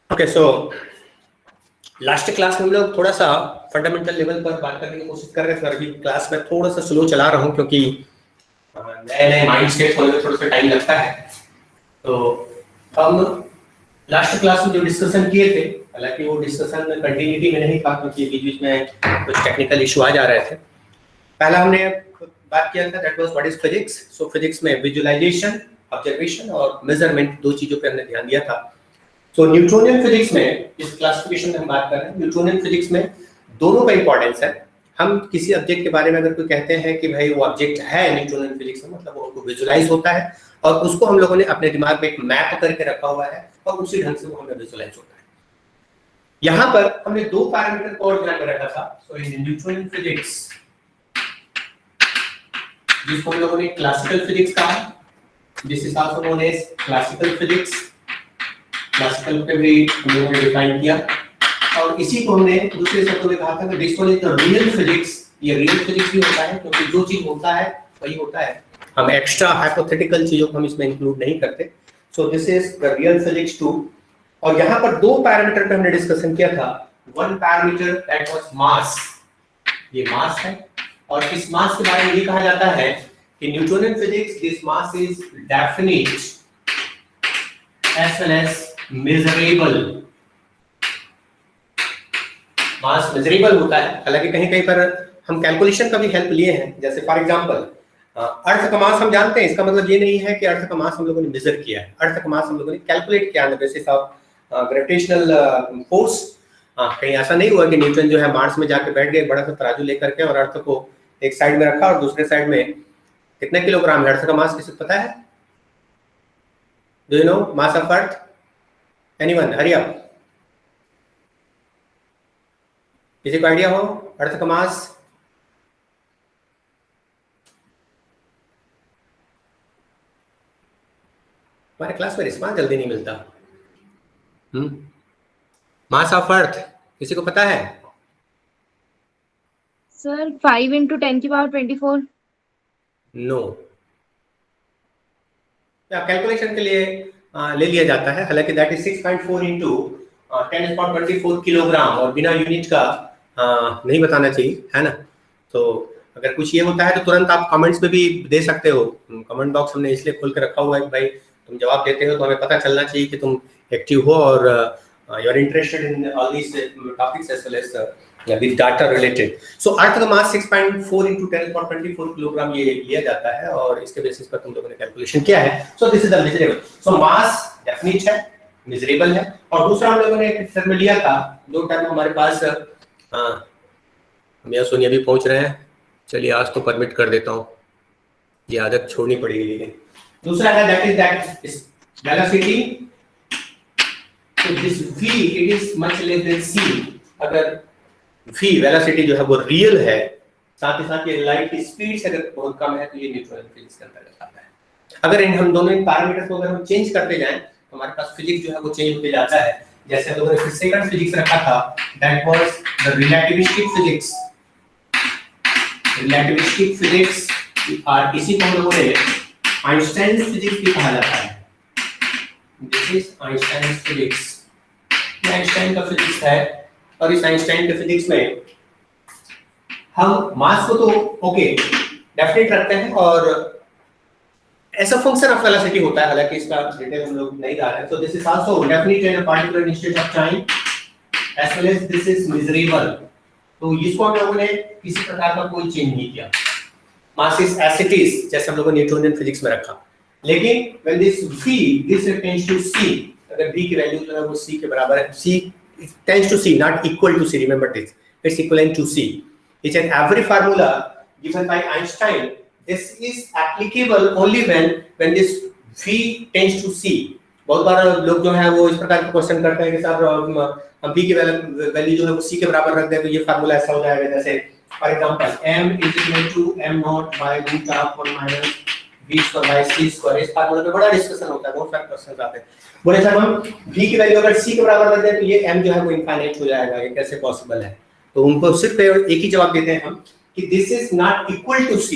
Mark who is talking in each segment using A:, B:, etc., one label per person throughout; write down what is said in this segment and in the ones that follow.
A: Okay, so last class में हम लोग थोड़ा सा फंडामेंटल लेवल पर बात करने की कोशिश कर रहे थे। अभी क्लास में थोड़ा सा स्लो चला रहा हूँ क्योंकि नए नए माइंड सेट होने में थोड़ा सा टाइम लगता है। तो हम लास्ट क्लास में जो डिस्कशन किए थे, हालांकि वो डिस्कशन कंटिन्यूटी में नहीं था क्योंकि बीच बीच में कुछ टेक्निकल इशू आ जा रहे थे। पहला हमने बात किया था that was what is physics. So physics में विजुअलाइजेशन, ऑब्जर्वेशन और मेजरमेंट, दो चीजों पे हमने ध्यान दिया था। तो न्यूटोनियन फिजिक्स में, इस क्लासिफिकेशन में हम बात कर रहे हैं, न्यूटोनियन फिजिक्स में दोनों का इंपॉर्टेंस है। हम किसी ऑब्जेक्ट के बारे में अगर कोई कहते हैं कि भाई वो ऑब्जेक्ट है न्यूटोनियन फिजिक्स में, मतलब वो विजुअलाइज होता है और उसको हम लोगों ने अपने दिमाग में एक मैप करके रखा हुआ है और उसी ढंग से वो हमें विजुअलाइज होता है। यहाँ पर हमने दो पैरामीटर को और ध्यान में रखा था। सो इन न्यूटोनियन फिजिक्स, जिसको हम लोगों ने क्लासिकल फिजिक्स कहा, this is also known as classical physics. Classical पे भी हम लोगों ने डिफाइन किया और इसी को हमने दूसरे शब्दों में कहा था कि this one is the real physics. ये रियल फिजिक्स भी होता है क्योंकि जो चीज होता है वही होता है, हम एक्स्ट्रा हाइपोथेटिकल चीजों को हम इसमें इंक्लूड नहीं करते। So this is the real physics too. और यहाँ पर दो पैरामीटर पे हमने डिस्कशन किया था। वन पैरामीटर दैट वाज मास, ये मास है और इस मास के बारे में ये कहा जाता है कि Newtonian physics this mass is definite as well as measurable। Mass measurable होता है, हालांकि कहीं कहीं पर हम कैलकुलेशन का भी हेल्प लिए हैं। जैसे फॉर एग्जांपल अर्थ का मास हम जानते हैं, इसका मतलब ये नहीं है कि अर्थ का मास हम लोगों ने मेजर किया है। अर्थ का मास हम लोगों ने कैलकुलेट किया है बेसिस ऑफ ग्रेविटेशनल फोर्स। कहीं ऐसा नहीं हुआ कि न्यूटन जो है मार्स में जाके बैठ गए बड़ा सा तराजू लेकर के और अर्थ को एक साइड में रखा और दूसरे साइड में कितने किलोग्राम है अर्थ का मास, किसी को पता है? Do you know mass of Earth? Anyone? Hurry up. किसी को आइडिया हो अर्थ का मास? हमारे क्लास में रिस्पांस जल्दी नहीं मिलता। मास ऑफ अर्थ किसी को पता है?
B: सर 5 × 10⁻24। नो।
A: कैलकुलेशन के लिए ले लिया जाता है, हालांकि दैट इज 6.4 × 10⁻24 किलोग्राम और बिना यूनिट का नहीं बताना चाहिए, है ना। तो अगर कुछ ये होता है तो तुरंत आप कमेंट्स में भी दे सकते हो। कमेंट बॉक्स हमने इसलिए खोल के रखा हुआ है कि भाई तुम जवाब देते हो तो हमें पता चलना चाहिए कि तुम एक्टिव हो और you are interested in all these topics as well as with data related. So earth का मास 6.4 × 10⁻24 किलोग्राम ये लिया जाता है और इसके बेसिस पर तुम लोगों ने कैलकुलेशन किया है। So this is the measurable. So mass definite है, मेजरेबल है। और दूसरा हम लोगों ने एक टर्म लिया था, दो टर्म हमारे पास। हम यहाँ सोनिया भी पहुंच रहे हैं, चलिए आज तो परमिट कर देता हूँ, ये आदत छोड़नी पड़ेगी। लेकिन दूसरा है that is velocity. So this v it is much less than c। अगर v वेलोसिटी जो है वो रियल है, साथ ही साथ ये लाइट की स्पीड से अगर बहुत कम है तो ये न्यूटन फिजिक्स के अंतर्गत आता है। अगर इन हम दोनों इन पैरामीटर को अगर हम चेंज करते जाएं तो हमारे पास फिजिक्स जो है वो चेंज होते जाता है। जैसे हम लोगों ने सेकंड फिजिक्स रखा था, that was the relativistic physics. Relativistic physics और इसी को हम लोगों ने आइंस्टाइन फिजिक्स भी कहा जाता है। This is Einstein physics. Einstein का फिजिक्स है और इस आइंस्टाइन के फिजिक्स में हम मास को तो ओके डेफिनेट रखते हैं और ऐसा फंक्शन ऑफ वेलोसिटी होता है, हालांकि इसका डिटेल हम लोग नहीं जा रहे हैं। So this is also definite in a particular instant of time as well as this is measurable. तो इसको हम लोगों ने किसी प्रकार का कोई चेंज नहीं किया। Mass is as it is, जैसे हम लोगों ने न्यूटोनियन फिजिक्स में रखा। लेकिन when this v this tends to c, अगर v की वैल्यू जो है वो c के बराबर है, c tends to c not equal to c, remember this, it's equivalent to c, it's an every formula given by Einstein. This is applicable only when this v tends to c। बहुत बार लोग जो है वो इस प्रकार के question करते हैं कि सर हम v की वैल्यू जो है वो c के बराबर रख दें तो ये फार्मूला ऐसा हो जाएगा। जैसे for example m = m0/√1 - v²/c²। इस फार्मूले पे बड़ा डिस्कशन होता है, बहुत सारे क्वेश्चंस आते हैं। बोले सर हम v की वैल्यू अगर c के बराबर रख दें तो ये m जो है वो इनफाइनाइट हो जाएगा, ये कैसे पॉसिबल है? तो उनको सिर्फ एक ही जवाब देते हैं हम कि this is not equal to c।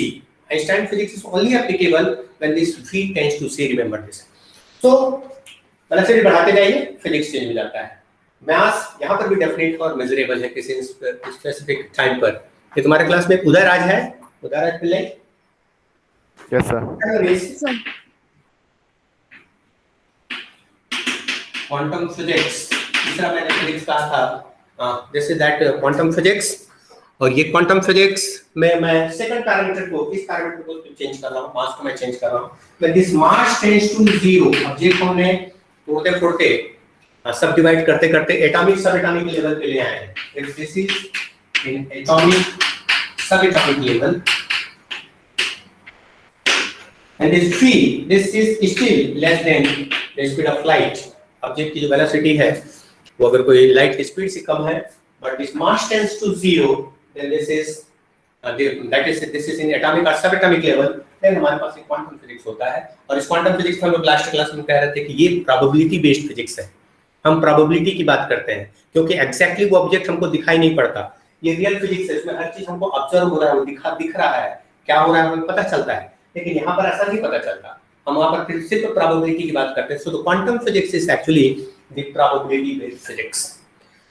A: Einstein physics is only applicable when this v tends to c, remember this. So velocity बढ़ाते जाइए फिजिक्स चेंज हो जाता है। मास यहाँ पर भी डेफिनेट और मेजरेबल है किसी स्पेसिफिक टाइम पर। ये तुम्हारे क्लास में उदय राज है, Uday Raj Pillai?
C: Yes sir.
A: Quantum physics, तीसरा मैंने फिजिक्स कहा था, this is that quantum physics. और ये क्वांटम फिजिक्स में मैं सेकंड पैरामीटर को, इस पैरामीटर को चेंज कर रहा हूँ, मास को मैं चेंज कर रहा हूँ। When this mass tends to 0, object को हमने तोड़ते फोड़ते सब डिवाइड करते करते एटॉमिक सब एटॉमिक लेवल पे ले आए हैं। If this is in atomic sub atomic level and this is still less than the speed of light। Object की जो वेलोसिटी है वो अगर कोई लाइट की स्पीड से कम है, but this mass tends to 0, then this is in atomic or subatomic level, then हमारे पास एक क्वांटम फिजिक्स होता है। और इस क्वांटम फिजिक्स में हम लोग लास्ट क्लास में कह रहे थे कि ये प्रोबेबिलिटी बेस्ड फिजिक्स है। हम प्रोबेबिलिटी की बात करते हैं क्योंकि एग्जैक्टली वो ऑब्जेक्ट हमको दिखाई नहीं पड़ता। ये रियल फिजिक्स है, इसमें हर चीज हमको ऑब्जर्व हो रहा है, वो दिख रहा है, क्या हो रहा है हमें पता चलता है। लेकिन यहाँ पर ऐसा नहीं पता चलता, हम वहाँ पर सिर्फ प्रोबेबिलिटी की बात करते हैं। So the quantum physics is actually the probability based physics.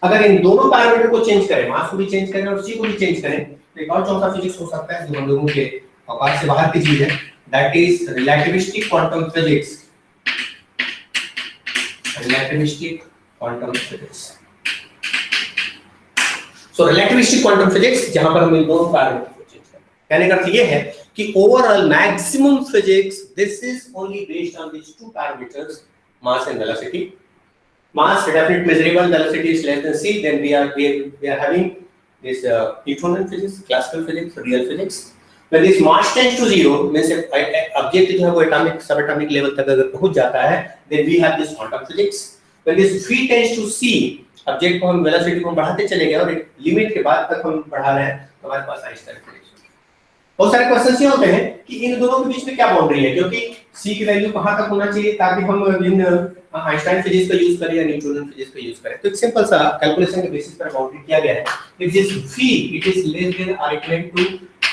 A: अगर इन दोनों पैरामीटर को चेंज करें, मास को भी चेंज करें और सी को भी चेंज करें, तो एक और चौथा फिजिक्स हो सकता है जो हम लोगों के औकात से बाहर की चीज है, that is relativistic quantum physics. Relativistic quantum physics. So relativistic quantum physics जहां पर हम इन दोनों पैरामीटर को चेंज करते हैं। कहने का अर्थ ये है कि overall maximum physics this is only based on these two parameters, mass and velocity। Mass definite measurable, velocity is less than c, then we are having this Newtonian physics, classical physics, real physics। When this mass tends to 0, means object जो है वो atomic subatomic level तक अगर पहुंच जाता है, then we have this quantum physics। When this v tends to c, object को हम velocity को बढ़ाते चले गए और एक लिमिट के बाद तक हम बढ़ा रहे हैं, तो हमारे पास आइंस्टाइन फिजिक्स। बहुत सारे क्वेश्चंस ये होते हैं कि इन दोनों के बीच में क्या बाउंड्री है, क्योंकि c की वैल्यू कहां तक होना चाहिए ताकि हम इन आइंस्टाइन फिजिक्स का यूज करें या न्यूटन फिजिक्स का यूज करें। तो एक सिंपल सा कैलकुलेशन के बेसिस पर बाउंड्री किया गया है। If this v it is less than और equal to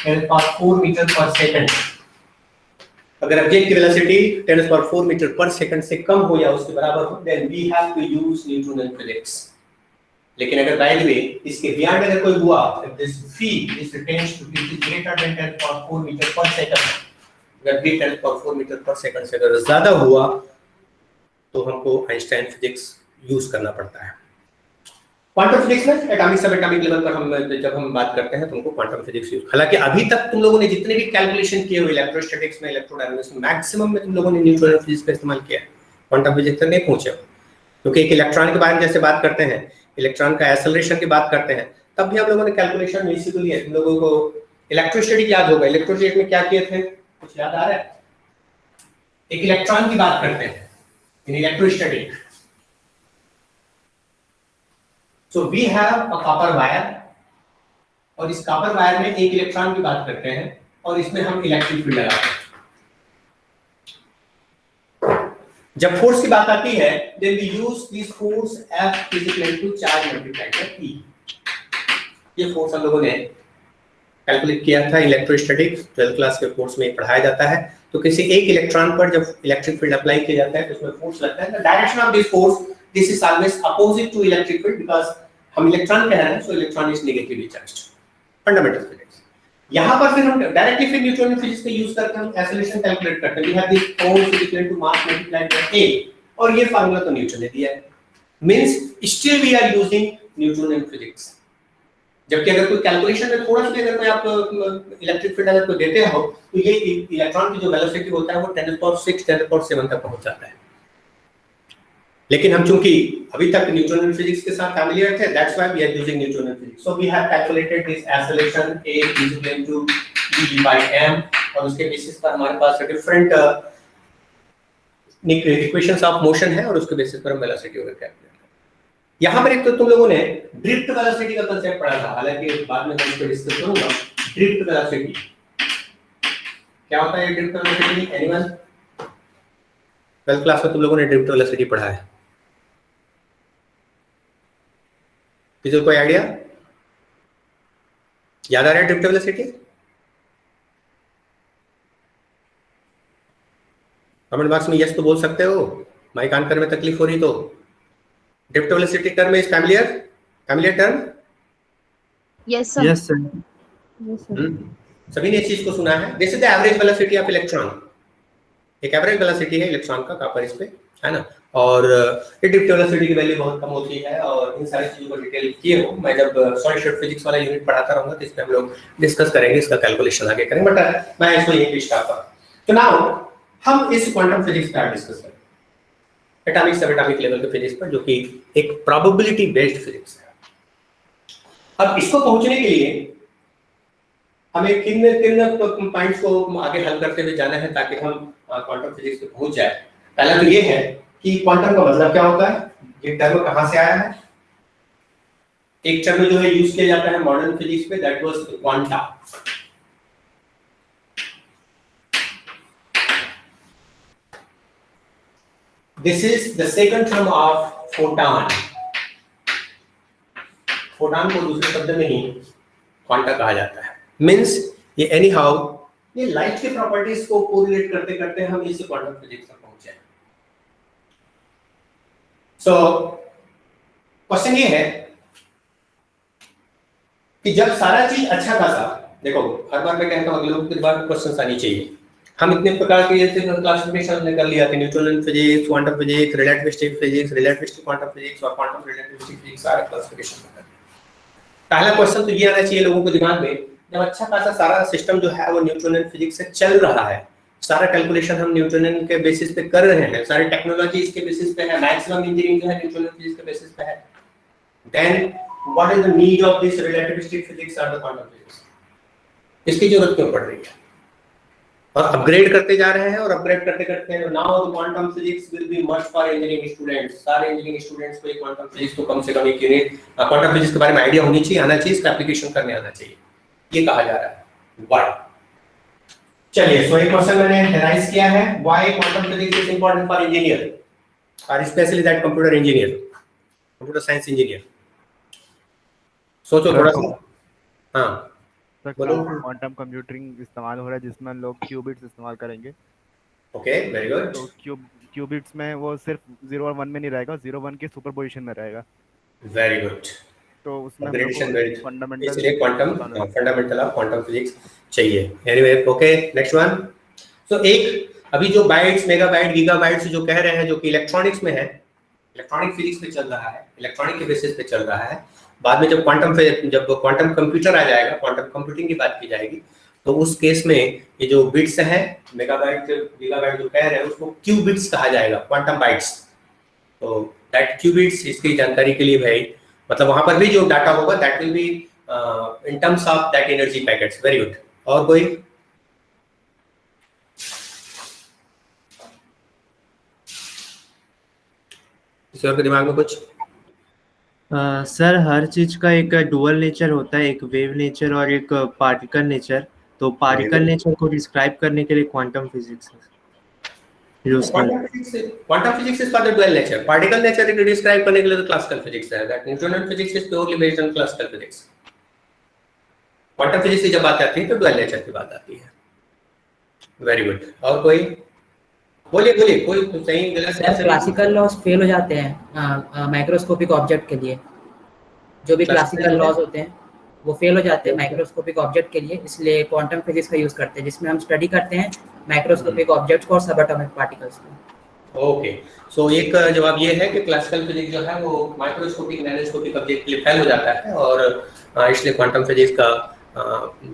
A: 10⁴ metre per second, अगर ऑब्जेक्ट की वेलोसिटी 10⁴ मीटर पर सेकंड से कम हो या उसके बराबर हो, then we have to use Newton physics. लेकिन अगर बाय द वे इसके बियॉन्ड अगर कोई हुआ, if this v is tends to be greater than 10⁴ metre per second, अगर v 10⁴ मीटर पर सेकंड से अगर ज्यादा हुआ तो हमको आइंस्टाइन फिजिक्स यूज करना पड़ता है। क्वांटम फिजिक्स में एटॉमिक सब एटॉमिक लेवल पर जब हम बात करते हैं तो हमको क्वांटम फिजिक्स यूज, हालांकि अभी तक तुम लोगों ने जितने भी कैलकुलेशन किए हुए इलेक्ट्रोस्टैटिक्स में, इलेक्ट्रोडायनामिक्स में, मैक्सिमम में तुम लोगों ने न्यूटन फिजिक्स का इस्तेमाल किया है, क्वांटम फिजिक्स तक नहीं पहुंचे। क्योंकि एक इलेक्ट्रॉन के बारे में जैसे बात करते हैं, इलेक्ट्रॉन का एक्सेलरेशन की बात करते हैं, तब भी हम लोगों ने कैलकुलेशन बेसिकली है। तुम लोगों को इलेक्ट्रोस्टैटिक याद होगा, इलेक्ट्रोस्टैटिक में क्या किए थे, कुछ याद आ रहा है? एक इलेक्ट्रॉन की बात करते हैं in electrostatic. So we have a copper wire, और इस कॉपर वायर में एक इलेक्ट्रॉन की बात करते हैं और इसमें हम इलेक्ट्रिक फील्ड लगाते हैं। जब फोर्स की बात आती है, then we use this force F is equal to charge multiplied by P। ये फोर्स हम लोगों ने कैलकुलेट किया था इलेक्ट्रोस्टैटिक्स 12th क्लास के कोर्स में पढ़ाया जाता है। तो किसी एक इलेक्ट्रॉन पर जब इलेक्ट्रिक फील्ड अप्लाई किया जाता है तो उसमें फोर्स लगता है। The direction of this force, this is always opposite to electric field, because हम इलेक्ट्रॉन कह रहे हैं, सो electron is negatively charged. Fundamental physics. यहाँ पर फिर हम डायरेक्टली फिर न्यूटन फिजिक्स का यूज करके हम एक्सेलरेशन कैलकुलेट करते हैं। We have this force is equal to mass multiplied by a, और ये फार्मूला तो न्यूटन ने दिया है। Means still we are using Newton physics. जबकि अगर कोई कैलकुलेशन में थोड़ा सा भी अगर कोई आप इलेक्ट्रिक फील्ड अगर कोई देते हो, तो ये इलेक्ट्रॉन की जो वेलोसिटी होता है वो 10⁶, 10⁷ तक पहुंच जाता है। लेकिन हम चूंकि अभी तक न्यूटन फिजिक्स के साथ फैमिलियर थे, that's why we are using Newton physics. So we have calculated this acceleration a is equal to v by m, और उसके बेसिस पर हमारे पास डिफरेंट इक्वेशंस ऑफ मोशन है और उसके बेसिस पर हम वेलोसिटी वगैरह कैलकुलेट। यहाँ पर एक तो तुम लोगों ने ड्रिफ्ट वेलोसिटी का कांसेप्ट पढ़ा था, हालांकि बाद में मैं इसको डिस्कस करूंगा। ड्रिफ्ट वेलोसिटी क्या होता है? Drift velocity anyone? 12th class में तुम लोगों ने ड्रिफ्ट वेलोसिटी पढ़ा है? किसी को कोई आइडिया याद आ रहा है ड्रिफ्ट वेलोसिटी? कमेंट बॉक्स में यस तो बोल सकते हो, माइक ऑन करने में तकलीफ हो रही तो। Drift velocity term is familiar term?
B: Yes, sir.
C: Yes, sir.
B: Yes, sir.
A: सभी ने इस चीज को सुना है. This is the average velocity of electron. एक एवरेज वेलोसिटी है इलेक्ट्रॉन का कॉपर इस पे, है ना. और ये ड्रिफ्ट वेलोसिटी की वैल्यू बहुत कम होती है. और इन सारी चीजों को डिटेल किए हो, मैं जब सॉलिड स्टेट फिजिक्स वाला यूनिट पढ़ाता रहूंगा तो इस पे हम लोग डिस्कस करेंगे, इसका कैलकुलेशन आगे करेंगे. बट मैं इसको यहीं पे स्टॉप करूं. तो नाउ हम इस क्वांटम फिजिक्स पे डिस्कस करेंगे, एटॉमिक सब एटॉमिक लेवल के फिजिक्स पर, जो कि एक प्रोबेबिलिटी बेस्ड फिजिक्स है. अब इसको पहुंचने के लिए हमें किन पॉइंट्स को आगे हल करते हुए जाना है ताकि हम क्वांटम फिजिक्स पे पहुंच जाए. पहला तो ये है कि क्वांटम का मतलब क्या होता है, ये टर्म कहां से आया है. एक टर्म जो है यूज किया जाता है मॉडर्न फिजिक्स में, that was quanta. This is the second term of photon. Photon को दूसरे शब्द में ही क्वांटा कहा जाता है. मींस ये एनी हाउ ये लाइट के प्रॉपर्टीज को कोरिलेट करते करते हम इस क्वांटम फिजिक्स तक पहुंचे. सो क्वेश्चन ये है कि जब सारा चीज अच्छा खासा, देखो हर बार मैं कहता हूं अगले लोग के बाद क्वेश्चंस आनी चाहिए. हम इतने प्रकार के जैसे क्लासिफिकेशन हमने कर लिया कि Newtonian physics, quantum physics, relativistic physics, relativistic quantum physics और क्वांटम रिलेटिविस्टिक फिजिक्स, सारे क्लासिफिकेशन कर. पहला क्वेश्चन तो ये आना चाहिए लोगों को दिमाग में, जब अच्छा खासा सारा सिस्टम जो है वो न्यूटोनियन फिजिक्स से चल रहा है, सारा कैलकुलेशन हम न्यूटोनियन के बेसिस पे कर रहे हैं, सारी टेक्नोलॉजी इसके बेसिस पे है, मैक्सिमम इंजीनियरिंग जो है न्यूटोनियन फिजिक्स के बेसिस पे है, then what is the need of this relativistic physics और द क्वांटम फिजिक्स. इसकी जरूरत क्यों पड़ रही है? और अपग्रेड करते जा रहे हैं और अपग्रेड करते करते now the quantum physics will be must for engineering students. सारे इंजीनियरिंग स्टूडेंट्स को एक क्वांटम फिजिक्स को कम से कम एक यूनिट क्वांटम फिजिक्स के बारे में आईडिया होनी चाहिए, आना चाहिए, इसका एप्लीकेशन करने आना चाहिए, ये कहा जा रहा है. व्हाई? चलिए, सो एक क्वेश्चन मैंने राइज किया है, why quantum physics is important for engineer और specially that computer engineer, computer science engineer. सोचो थोड़ा सा. हां
C: क्वांटम कंप्यूटिंग इस्तेमाल हो रहा है जिसमें लोग क्यूबिट्स इस्तेमाल करेंगे.
A: Okay, very good.
C: तो क्यूबिट्स में वो सिर्फ 0 और 1 में नहीं रहेगा, 0 1 के सुपरपोजिशन में रहेगा.
A: Very good.
C: तो उसमें
A: फंडामेंटल, इसलिए quantum fundamental of quantum physics चाहिए. Anyway, okay, next one. So एक अभी जो बाइट्स, मेगाबाइट, गीगाबाइट्स जो कह रहे हैं, जो कि इलेक्ट्रॉनिक्स में है, इलेक्ट्रॉनिक फिजिक्स पे चल रहा है, इलेक्ट्रॉनिक के बेसिस पे चल रहा है. बाद में जब क्वांटम कंप्यूटर आ जाएगा, क्वांटम कंप्यूटिंग की बात की जाएगी, तो उस केस में ये जो बिट्स है, मेगाबाइट गीगाबाइट जो कह रहे हैं, उसको क्यूबिट्स कहा जाएगा, क्वांटम बाइट्स. तो दैट क्यूबिट्स, इसकी जानकारी के लिए भाई, मतलब वहां पर भी जो डाटा होगा that will be in terms of that energy packets. Very good. और कोई? किसी और के दिमाग में कुछ?
D: सर, हर चीज का एक डुअल नेचर होता है, एक वेव नेचर और एक पार्टिकल नेचर. तो पार्टिकल नेचर को डिस्क्राइब करने के लिए quantum physics
A: quantum physics is for the dual nature. Particle nature को डिस्क्राइब करने के लिए तो क्लासिकल फिजिक्स है. That Newtonian physics is purely based on classical physics. Quantum physics की जब बात आती है तो डुअल नेचर की बात आती है. Very good. और कोई? बोलिए, कोई सही गलत?
E: क्लासिकल लॉज फेल हो जाते हैं माइक्रोस्कोपिक ऑब्जेक्ट के लिए. जो भी क्लासिकल लॉज होते हैं वो फेल हो जाते हैं माइक्रोस्कोपिक ऑब्जेक्ट के लिए, इसलिए क्वांटम फिजिक्स का यूज करते हैं, जिसमें हम स्टडी करते हैं माइक्रोस्कोपिक ऑब्जेक्ट्स को और सब एटॉमिक पार्टिकल्स को.
A: ओके, सो एक जवाब ये है कि क्लासिकल फिजिक्स जो है वो माइक्रोस्कोपिक, नैनोस्कोपिक ऑब्जेक्ट के लिए फेल हो जाता है, और इसलिए क्वांटम फिजिक्स का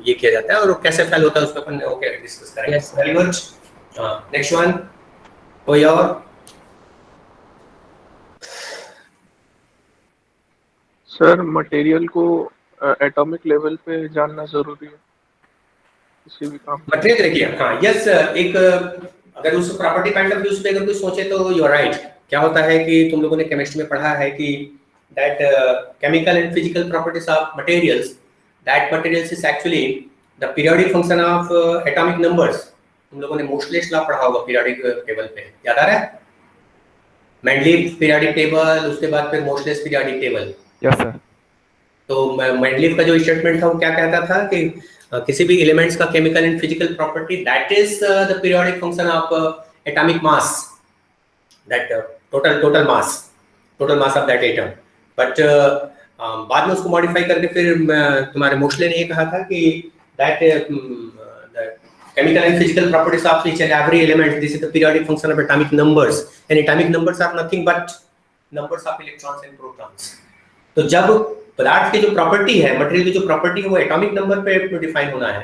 A: ये किया जाता है. और कैसे फेल होता है उस पर अपन ओके डिस्कस करेंगे. Very good. Next one. कोई और?
F: सर, मटेरियल को एटॉमिक लेवल पे जानना जरूरी है किसी भी काम.
A: मटेरियल देखिए, हाँ, यस. एक अगर उस प्रॉपर्टी पॉइंट ऑफ व्यू से अगर कोई सोचे तो यू आर राइट. क्या होता है कि तुम लोगों ने केमिस्ट्री में पढ़ा है कि that chemical and physical properties of materials, that materials is actually the periodic function of atomic numbers. तुम लोगों ने मोशलेस लॉ पढ़ा होगा पीरियोडिक टेबल पे, याद आ रहा है? मेंडलीव पीरियोडिक टेबल, उसके बाद फिर मोशलेस पीरियोडिक टेबल.
C: Yes sir.
A: तो मेंडलीव का जो स्टेटमेंट था वो क्या कहता था कि किसी भी एलिमेंट्स का chemical and physical property that is the periodic function of atomic mass, that total mass. Total mass of that atom. But बाद में उसको मॉडिफाई करके फिर तुम्हारे मोशले ने ये कहा था कि that chemical and physical properties of each and every element, this is the periodic function of atomic numbers, and atomic numbers are nothing but numbers of electrons and protons. तो जब पदार्थ की जो प्रॉपर्टी है, मटेरियल की जो property है, वो एटॉमिक नंबर पे डिफाइन होना है,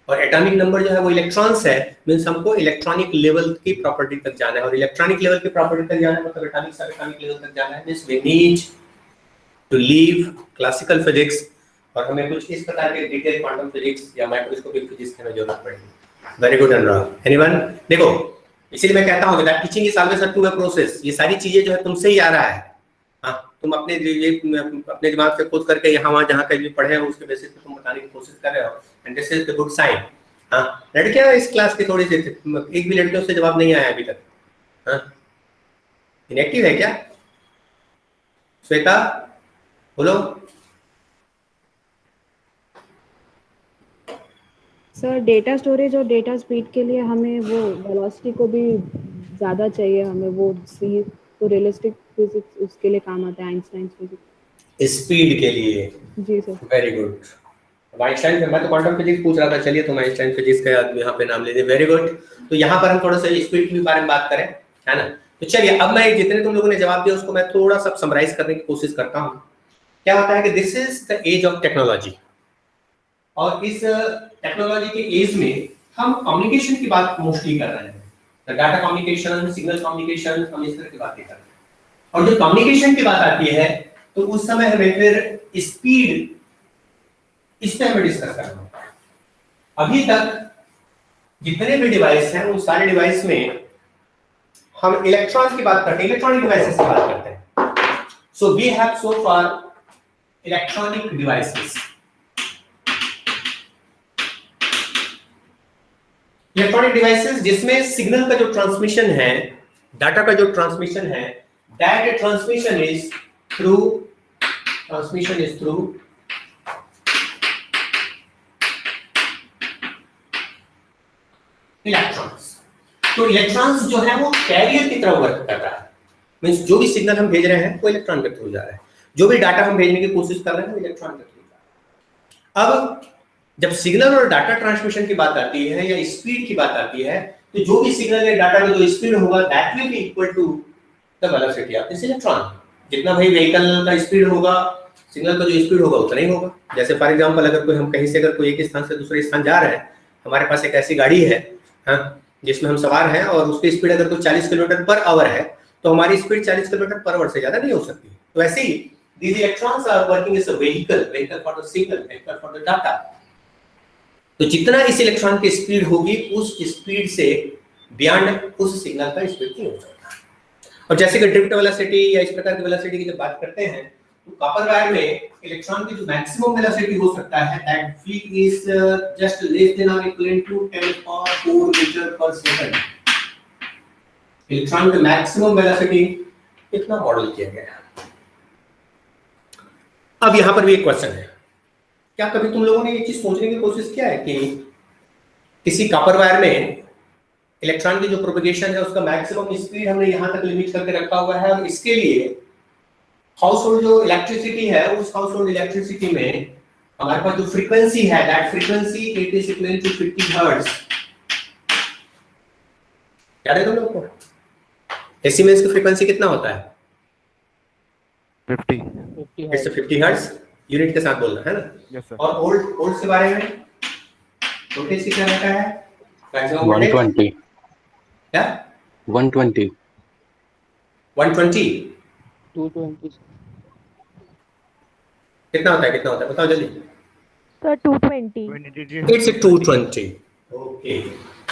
A: और एटॉमिक नंबर जो है वो इलेक्ट्रॉन्स है, मींस हमको इलेक्ट्रॉनिक लेवल की प्रॉपर्टी तक जाना है, और इलेक्ट्रॉनिक लेवल की प्रॉपर्टी तक जाना है मतलब एटॉमिक से एटॉमिक लेवल तक जाना है, means we need to leave classical physics, और हमें कुछ इस प्रकार के डिटेल क्वांटम फिजिक्स या माइक्रोस्कोपिक फिजिक्स की जरूरत पड़ेगी। Very good Anurag. एनीवन? देखो, इसीलिए मैं कहता हूं that teaching is always a two way process. ये सारी चीजें जो है तुमसे ही आ रहा है, हाँ, तुम अपने दिमाग से खुद करके यहाँ वहाँ जहाँ कहीं भी पढ़े हो उसके बेसिस पे तुम बताने की कोशिश कर रहे हो, and this is the good sign. हाँ, लड़कियां इस क्लास की थोड़ी सी, एक भी लड़कियों से जवाब नहीं आया अभी तक। हाँ, इनएक्टिव है क्या? श्वेता बोलो।
B: सर डेटा स्टोरेज और डेटा स्पीड के लिए हमें वो वेलोसिटी को भी ज़्यादा चाहिए, हमें वो सी तो रियलिस्टिक फिजिक्स उसके लिए काम आता है, आइंस्टाइन फिजिक्स
A: स्पीड के लिए।
B: जी सर।
A: Very good. आइंस्टाइन, मैं तो क्वांटम फिजिक्स पूछ रहा था, चलिए तुम आइंस्टाइन फिजिक्स का यहाँ पे नाम ले दे। Very good. तो यहाँ पर हम थोड़ा सा स्पीड के बारे में बात करें, है ना? तो चलिए, अब मैं जितने तुम लोगों ने जवाब दिया उसको मैं थोड़ा सा समराइज करने की कोशिश करता हूँ। क्या होता है कि this is the age of technology, और इस टेक्नोलॉजी के एज में हम कम्युनिकेशन की बात मोस्टली कर रहे हैं, डाटा कम्युनिकेशन, सिग्नल कम्युनिकेशन, हम इस तरह की बातें कर रहे हैं। और जो कम्युनिकेशन की बात आती है तो उस समय हमें फिर स्पीड, इस पे हमें डिस्कस करना होगा। अभी तक जितने भी डिवाइस हैं उन सारे डिवाइस में हम इलेक्ट्रॉन की बात करते हैं, इलेक्ट्रॉनिक डिवाइसेस की बात करते हैं। So we have so far electronic devices. Electronic devices जिसमें सिग्नल का जो ट्रांसमिशन है, डाटा का जो ट्रांसमिशन है, that transmission is through electrons. तो इलेक्ट्रॉन्स जो है वो कैरियर की तरह वर्क कर रहा है, मींस जो भी सिग्नल हम भेज रहे हैं वो इलेक्ट्रॉन के थ्रू जा रहा है, जो भी डाटा हम भेजने की कोशिश कर रहे हैं वो इलेक्ट्रॉन के थ्रू जा रहा है। अब जब सिग्नल और डाटा ट्रांसमिशन की बात आती है या स्पीड की बात आती है, तो जो भी सिग्नल या डाटा का जो स्पीड होगा that will be equal to the velocity of this electron. जितना भाई व्हीकल का स्पीड होगा, सिग्नल का जो स्पीड होगा उतना ही होगा। जैसे फॉर एग्जांपल, अगर कोई हम कहीं से अगर कोई एक स्थान से दूसरे स्थान जा रहे हैं, हमारे पास एक ऐसी गाड़ी है, हाँ, जिसमें हम सवार हैं, और उसकी स्पीड अगर कोई 40 किलोमीटर पर आवर है तो हमारी स्पीड 40 किलोमीटर पर आवर से ज्यादा नहीं हो सकती। तो ऐसे ही these electrons are working as a vehicle for the signal, vehicle for the data। तो जितना इस इलेक्ट्रॉन की स्पीड होगी उस स्पीड से बियॉन्ड उस सिग्नल का स्पीड नहीं हो सकता। और जैसे कि ड्रिफ्ट वेलोसिटी या इस प्रकार की वेलोसिटी की जब बात करते हैं, तो कॉपर वायर में इलेक्ट्रॉन की जो मैक्सिमम वेलोसिटी हो सकता है that v is just less than और equal to 10⁴ metre per second. Electron की मैक्सिमम वेलोसिटी कितना मॉडल किया गया है। अब यहां पर भी एक क्वेश्चन है, क्या कभी तुम लोगों ने ये चीज सोचने की कोशिश किया है कि किसी कॉपर वायर में इलेक्ट्रॉन की जो प्रोपगेशन है उसका मैक्सिमम स्पीड हमने यहां तक लिमिट करके रखा हुआ है, और इसके लिए हाउस होल्ड जो इलेक्ट्रिसिटी है उस हाउस होल्ड इलेक्ट्रिसिटी में हमारे पास जो फ्रीक्वेंसी है that frequency it is equal to 50 hertz. याद है तुम लोगों को एसी में इसकी फ्रीक्वेंसी कितना होता है?
C: 50
A: इट्स 50 हर्ट्ज। यूनिट के साथ बोलना है ना?
C: Yes sir.
A: और वोल्ट के बारे में वोल्टेज कितना रहता है?
G: 120
A: क्या?
G: 120
A: 120
B: 220
A: कितना होता है बताओ जल्दी।
B: Sir 220
A: it's 220। Okay,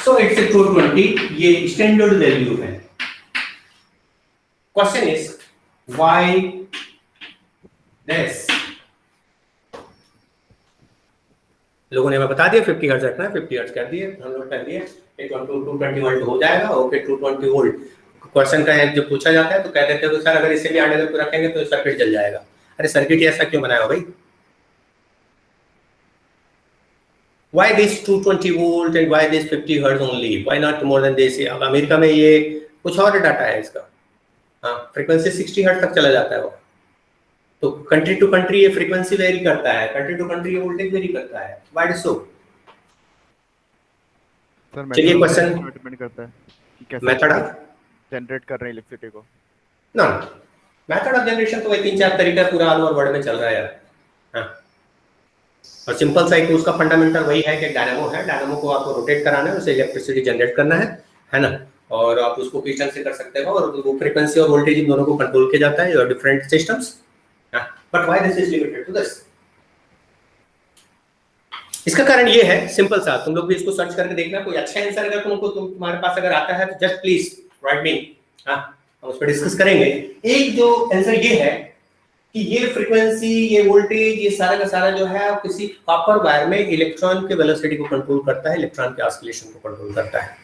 A: so it's 220, ये स्टैंडर्ड वैल्यू है। Question is why this. लोगों ने हमें बता दिया 50 हर्ट्ज रखना है, 50 हर्ट्ज कर दिए, हम लोग कर दिए, 220 वोल्ट हो जाएगा। ओके, 220 वोल्ट क्वेश्चन का है जो पूछा जाता है तो कह देते हैं सर अगर इसे भी आगे अगर रखेंगे तो सर्किट जल जाएगा। अरे सर्किट ऐसा क्यों बनाया हो भाई? Why this 220 volt and why this 50 hertz only? Why not more than this? अब अमेरिका में ये कुछ और डाटा है इसका, हाँ, फ्रीक्वेंसी 60 हर्ट्ज तक चला जाता है वो। तो कंट्री टू कंट्री ये फ्रीक्वेंसी वेरी करता है, कंट्री टू कंट्री ये वोल्टेज वेरी करता है। Why is so?
C: सर
A: चलिए
C: मेथड
A: क्वेश्चन
C: डिपेंड करता है कि कैसे
A: मेथड
C: जनरेट कर रहे हैं इलेक्ट्रिसिटी को।
A: ना मेथड ऑफ जनरेशन तो वही 3-4 तरीका पूरा ऑल ओवर वर्ल्ड में चल रहा है यार। हाँ, और सिंपल सा एक उसका फंडामेंटल वही है कि डायनामो है, डायनामो को आपको रोटेट कराना है, उससे इलेक्ट्रिसिटी जनरेट करना है ना, और आप उसको किस ढंग से कर सकते हो, और वो फ्रीक्वेंसी और वोल्टेज इन दोनों को कंट्रोल किया जाता है, और different systems. But why this is limited to this? इसका कारण ये है सिंपल सा, तुम लोग भी इसको सर्च करके देखना, कोई अच्छा आंसर अगर तुम्हारे पास अगर आता है तो जस्ट प्लीज राइट मी, हम उस पर डिस्कस करेंगे। एक जो आंसर ये है कि ये फ्रीक्वेंसी, ये वोल्टेज, ये सारा का सारा जो है किसी कॉपर वायर में इलेक्ट्रॉन के वेलोसिटी को कंट्रोल करता है, इलेक्ट्रॉन के ऑसिलेशन को कंट्रोल करता है।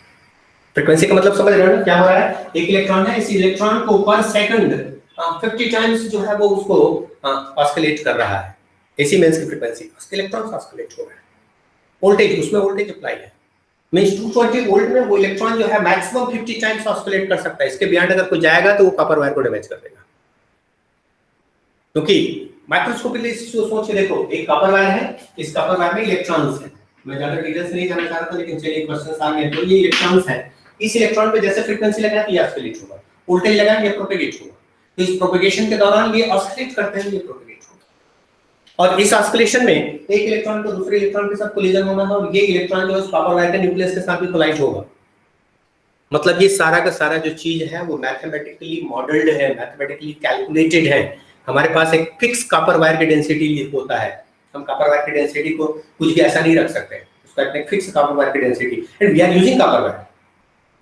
A: फ्रीक्वेंसी का मतलब समझ रहे हो ना क्या हो रहा है? एक इलेक्ट्रॉन है, इस इलेक्ट्रॉन को पर सेकंड 50 टाइम्स जो है वो उसको ऑसिलेट कर रहा है। एसी मेंस की फ्रीक्वेंसी, उसके इलेक्ट्रॉन्स ऑसिलेट हो रहे हैं। वोल्टेज, उसमें वोल्टेज अप्लाई है, मींस 220 वोल्ट में वो इलेक्ट्रॉन जो है मैक्सिमम 50 टाइम्स ऑसिलेट कर सकता है। इसके बियॉन्ड अगर कोई जाएगा तो वो कॉपर वायर को डैमेज कर देगा। क्योंकि माइक्रोस्कोपिकली सोच के देखो, एक कॉपर वायर है, इस कॉपर वायर में इलेक्ट्रॉन्स हैं। मैं ज्यादा डिटेल्स नहीं जाना चाह रहा था, लेकिन चलिए क्वेश्चंस आ गए। तो ये इलेक्ट्रॉन्स हैं, इस इलेक्ट्रॉन पे जैसे फ्रीक्वेंसी लगाएंगे ये ऑसिलेट होगा, वोल्टेज लगाएंगे ये प्रोपेगेट होगा। तो इस प्रोपेगेशन के दौरान ये ऑसिलेट करते हैं, ये प्रोपेगेट होगा। और इस ऑसिलेशन में एक इलेक्ट्रॉन को दूसरे इलेक्ट्रॉन के साथ कोलिजन होना है, और ये इलेक्ट्रॉन जो है उस कॉपर वायर के न्यूक्लियस के साथ भी कोलाइड होगा। मतलब ये सारा का सारा जो चीज है वो मैथमेटिकली मॉडल्ड है, मैथमेटिकली कैलकुलेटेड है। हमारे पास एक फिक्स कॉपर वायर की डेंसिटी होता है, हम कॉपर वायर की डेंसिटी को कुछ भी ऐसा नहीं रख सकते, उसका एक फिक्स कॉपर वायर की density, and we are using copper wire.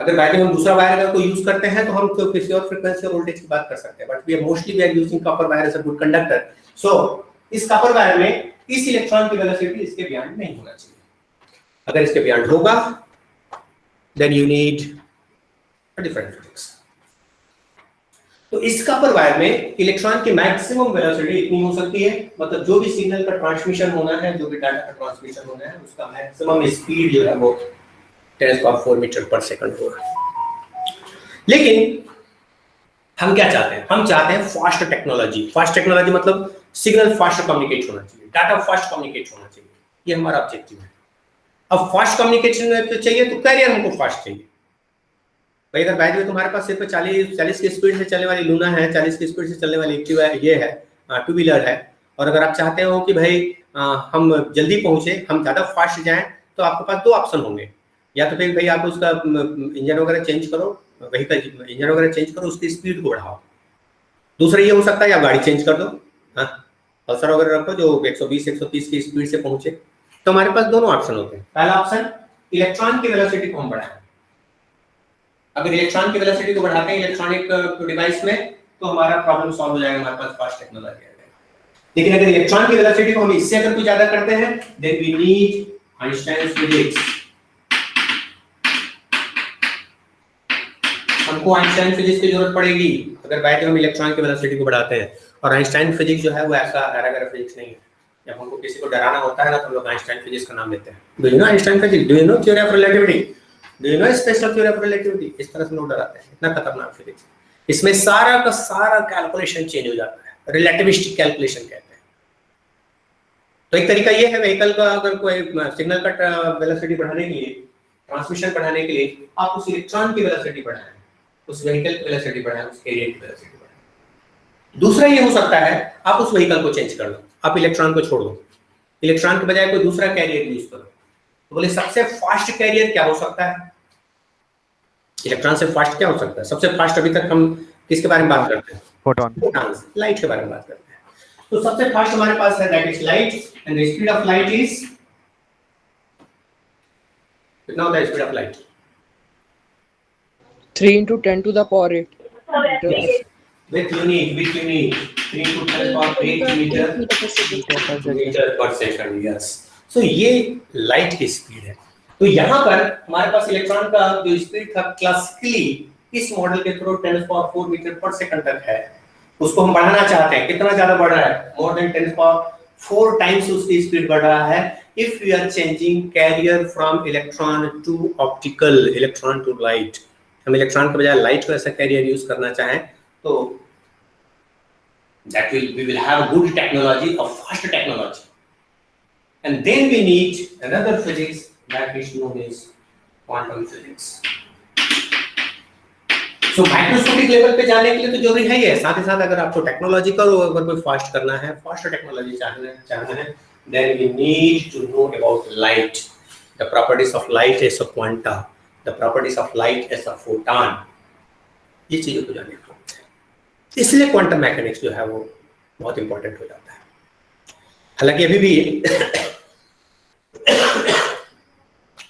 A: अगर बैटरी हम दूसरा वायर अगर कोई यूज करते हैं तो हम तो किसी और फ्रीक्वेंसी और वोल्टेज की बात कर सकते हैं, but we are using copper wire as a good conductor. So इस कॉपर वायर में इस इलेक्ट्रॉन की वेलोसिटी इसके बियॉन्ड नहीं होना चाहिए। अगर इसके बियॉन्ड होगा then you need a different physics. तो इस कॉपर वायर में इलेक्ट्रॉन की मैक्सिमम वेलोसिटी इतनी हो सकती है, मतलब जो भी सिग्नल का ट्रांसमिशन होना है, जो भी डाटा का ट्रांसमिशन होना है, उसका मैक्सिमम स्पीड जो है वो 10⁴ मीटर पर सेकंड होगा। लेकिन हम क्या चाहते हैं? हम चाहते हैं फास्ट टेक्नोलॉजी। फास्ट टेक्नोलॉजी मतलब सिग्नल फास्ट कम्युनिकेट होना चाहिए, डाटा फास्ट कम्युनिकेट होना चाहिए, ये हमारा ऑब्जेक्टिव है। अब फास्ट कम्युनिकेशन तो चाहिए तो कैरियर हमको फास्ट चाहिए। भाई अगर बैटरी तुम्हारे पास सिर्फ 40 की स्पीड से चलने वाली लूना है, 40 की स्पीड से चलने वाली एक्टिवा ये है, टू व्हीलर है, और अगर आप चाहते हो कि भाई हम जल्दी पहुंचे, हम ज़्यादा फास्ट जाएं, तो आपके पास दो ऑप्शन होंगे। या तो फिर भाई आप उसका इंजन वगैरह चेंज करो, व्हीकल इंजन वगैरह चेंज करो, उसकी स्पीड को बढ़ाओ। दूसरा ये हो सकता है आप गाड़ी चेंज कर दो, पल्सर वगैरह रखो जो 120-130 की स्पीड से पहुंचे। तो हमारे पास दोनों ऑप्शन होते हैं। पहला ऑप्शन इलेक्ट्रॉन की वेलोसिटी को हम बढ़ाएं। अगर इलेक्ट्रॉन की वेलोसिटी को बढ़ाते हैं इलेक्ट्रॉनिक डिवाइस में तो हमारा प्रॉब्लम सॉल्व हो जाएगा, हमारे पास फास्ट टेक्नोलॉजी आ जाएगा। लेकिन अगर इलेक्ट्रॉन की वेलोसिटी को हम इससे अगर कुछ ज्यादा करते हैं then we need Einstein physics. हमको आइंस्टाइन फिजिक्स की जरूरत पड़ेगी अगर बैटरी हम इलेक्ट्रॉन की वेलोसिटी को बढ़ाते हैं। और आइंस्टाइन फिजिक्स जो है वो ऐसा अरागर फिजिक्स नहीं है। जब हमको किसी को डराना होता है ना तो हम लोग आइंस्टाइन फिजिक्स का नाम लेते हैं। Do you know Einstein physics? Do you know theory of relativity? Do you know special theory of relativity? इस तरह से लोग डराते हैं। इतना खतरनाक फिजिक्स, इसमें सारा का सारा कैलकुलेशन चेंज हो जाता है, रिलेटिविस्टिक कैलकुलेशन कहते हैं। तो एक तरीका ये है व्हीकल का अगर कोई सिग्नल का वेलोसिटी बढ़ाने के लिए, ट्रांसमिशन बढ़ाने के लिए आप उस इलेक्ट्रॉन की वेलोसिटी बढ़ाएं, उस व्हीकल की वेलोसिटी बढ़ाएं, उस कैरियर की वेलोसिटी बढ़ाएं। दूसरा ये हो सकता है आप उस व्हीकल को चेंज कर दो, आप इलेक्ट्रॉन को छोड़ दो, इलेक्ट्रॉन के बजाय कोई दूसरा कैरियर यूज करो। तो बोले सबसे फास्ट कैरियर क्या हो सकता है? इलेक्ट्रॉन से फास्ट क्या हो सकता है? सबसे फास्ट अभी तक हम किसके बारे में बात करते हैं? फोटॉन, लाइट के बारे में बात करते हैं। तो सबसे फास्ट हमारे पास है that is light, and the speed of light is, कितना होता है speed of light?
H: 3 into 10 to the power 8
A: Yes. With unit 3 to 10 power 8 meter per second. Yes. So ये लाइट की स्पीड है। तो यहाँ पर हमारे पास इलेक्ट्रॉन का जो स्पीड था क्लासिकली इस मॉडल के थ्रू 10⁴ मीटर पर सेकंड तक है, उसको हम बढ़ाना चाहते हैं। कितना ज्यादा बढ़ रहा है? मोर देन 10⁴ टाइम्स उसकी स्पीड बढ़ रहा है। If we are changing carrier from electron to optical, electron to light, हम इलेक्ट्रॉन के बजाय लाइट को ऐसा कैरियर यूज करना चाहें तो that we will have a good technology, a faster technology, and then we need another physics that is known as quantum physics. So microscopic level पे जाने के लिए तो जरूरी है ही है, साथ ही साथ अगर आपको टेक्नोलॉजिकल अगर कोई फास्ट करना है, फास्टर टेक्नोलॉजी चाहना है, then we need to know about light, the properties of light as a quanta, the properties of light as a photon. ये चीजों को जानने की जरूरत है, इसलिए क्वांटम मैकेनिक्स जो है वो बहुत इंपॉर्टेंट हो जाता है। हालांकि अभी भी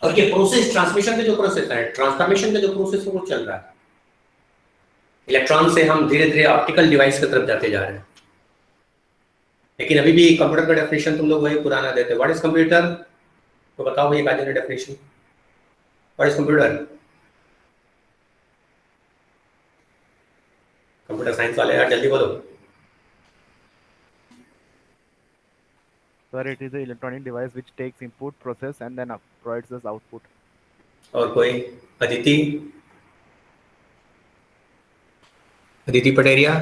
A: और ये प्रोसेस, ट्रांसमिशन का जो प्रोसेस है, ट्रांसफॉर्मेशन का जो प्रोसेस है वो चल रहा है। इलेक्ट्रॉन से हम धीरे धीरे ऑप्टिकल डिवाइस की तरफ जाते जा रहे हैं, लेकिन अभी भी कंप्यूटर का डेफिनेशन तुम लोग वही पुराना देते हैं। What is computer? तो बताओ भैया काजल ने definition, what is computer? Computer science वाले यार जल्दी बोलो।
C: Sir, it is an electronic device which takes input, process, and then provides us output.
A: और कोई? Aditi, Aditi Pateriya?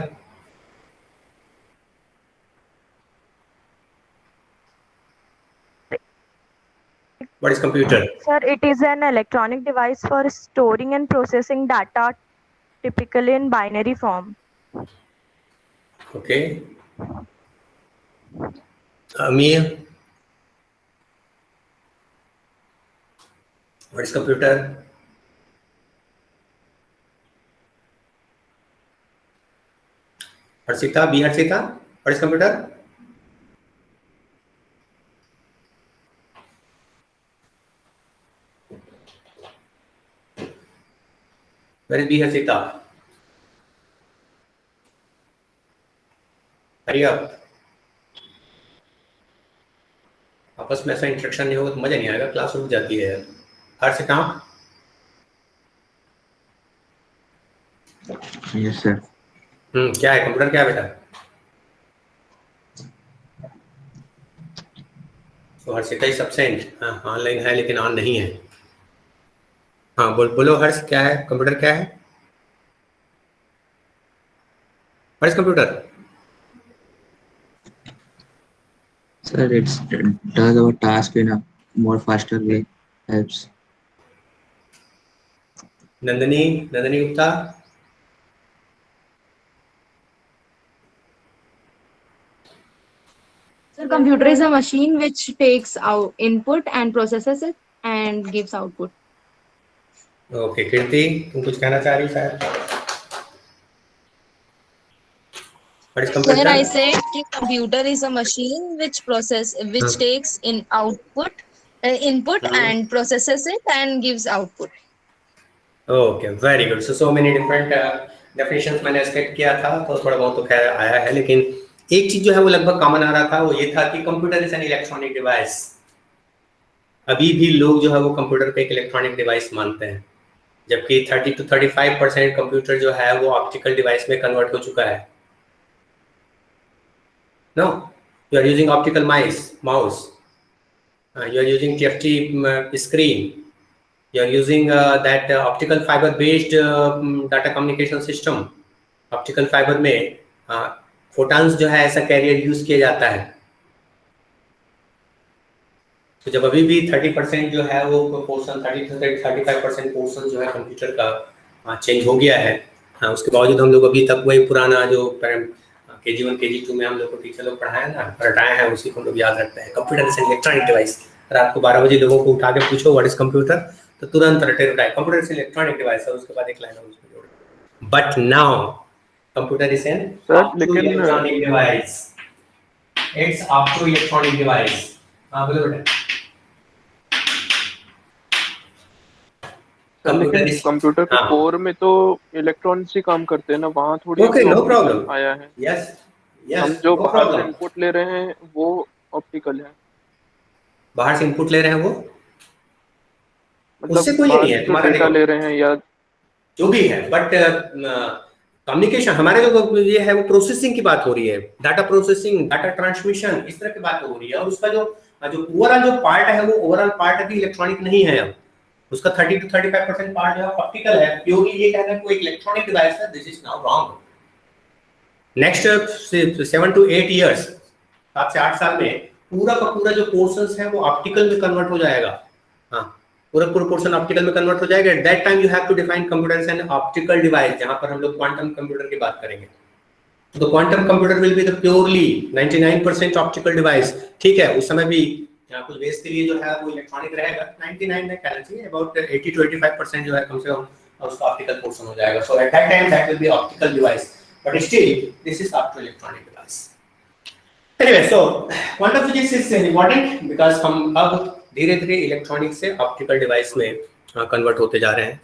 A: What is computer?
I: Sir, it is an electronic device for storing and processing data, typically in binary form.
A: Okay. Amir, what is computer? Harshita, B. Harshita, what is computer? Where is B. Harshita? Hurry up. आपस में ऐसा interaction नहीं होगा तो मजा नहीं आएगा, class रुक जाती है। हर से काम?
J: Yes sir.
A: क्या है कंप्यूटर, क्या है बेटा? तो हर्ष का ही सबसेंट, हाँ ऑनलाइन है लेकिन ऑन नहीं है। हाँ बोलो हर्ष, क्या है कंप्यूटर, क्या है? What is computer?
J: Sir, it does our task in a more faster way. Helps.
A: Nandini Gupta?
K: Sir, computer is a machine which takes out input and processes it and gives output.
A: Okay Kirti, तुम कुछ कहना चाह रही शायद? What is computer?
L: Sir, I said that computer is a machine which takes in input and processes it and gives output.
A: Okay, very good. So many different definitions मैंने expect किया था, तो थोड़ा बहुत तो खैर आया है, लेकिन एक चीज जो है वो लगभग कॉमन आ रहा था, वो ये था कि computer is an electronic device. अभी भी लोग जो है वो कंप्यूटर को एक इलेक्ट्रॉनिक डिवाइस मानते हैं, जबकि 30 to 35% कंप्यूटर जो है वो ऑप्टिकल डिवाइस में कन्वर्ट हो चुका है। No, you are using optical mouse. You are using TFT screen. You are using that optical fiber based data communication system. Optical fiber में photons जो है ऐसा कैरियर यूज किया जाता है। तो जब अभी भी 30% जो है वो पोर्शन, 30 to 35% पोर्शन जो है कंप्यूटर का चेंज हो गया है, उसके बावजूद हम लोग अभी तक वही पुराना जो KG1 KG2 में हम लोग को टीचर लोग पढ़ाए ना, रटाए हैं, उसी को हम लोग याद रखते हैं। Computer is an electronic device. रात को 12 बजे लोगों को उठा के पूछो व्हाट इज कंप्यूटर, तो तुरंत रटे रटाए computer is an electronic device, और उसके बाद एक लाइन और उसको जोड़। But now computer is an electronic device, it's opto electronic device. हां बोलो बेटा।
F: कंप्यूटर के कोर में तो इलेक्ट्रॉन्स ही काम करते हैं ना, वहाँ थोड़ी
A: नो प्रॉब्लम
F: आया है।
A: यस
F: हम जो बाहर से इनपुट ले रहे हैं वो ऑप्टिकल है।
A: बाहर से इनपुट ले रहे हैं वो
F: मतलब
A: उससे कोई नहीं है, तुम्हारा
F: डेटा ले रहे हैं या
A: जो भी है, बट कम्युनिकेशन हमारे जो ये है वो प्रोसेसिंग की बात हो रही है, डाटा प्रोसेसिंग, डाटा ट्रांसमिशन, इस तरह की बात हो रही है। और उसका जो ओवरऑल जो पार्ट है वो ओवरऑल पार्ट अभी इलेक्ट्रॉनिक नहीं है। अब उसका 30 to 35% पार्ट जो है ऑप्टिकल है। प्योरली ये कहना है कोई इलेक्ट्रॉनिक डिवाइस है, this is now wrong. Next 7 to 8 years, 7 से 8 साल में पूरा का पूरा जो पोर्शंस है वो ऑप्टिकल में कन्वर्ट हो जाएगा। हाँ, पूरा पोर्शन ऑप्टिकल में कन्वर्ट हो जाएगा। At that time you have to define computer as an optical device, जहां पर हम लोग क्वांटम कंप्यूटर की बात करेंगे। तो quantum computer will be the purely 99% optical device. ठीक है, उस समय भी यहाँ कुछ बेस के लिए जो है वो इलेक्ट्रॉनिक रहेगा, 99 में कहना चाहिए, अबाउट 80 to 85% जो है कम से कम उसका ऑप्टिकल पोर्शन हो जाएगा। So at that time that will be optical device, but still this is up to electronic device. Anyway, so quantum physics is important because हम अब धीरे-धीरे इलेक्ट्रॉनिक से ऑप्टिकल डिवाइस में कन्वर्ट होते जा रहे हैं।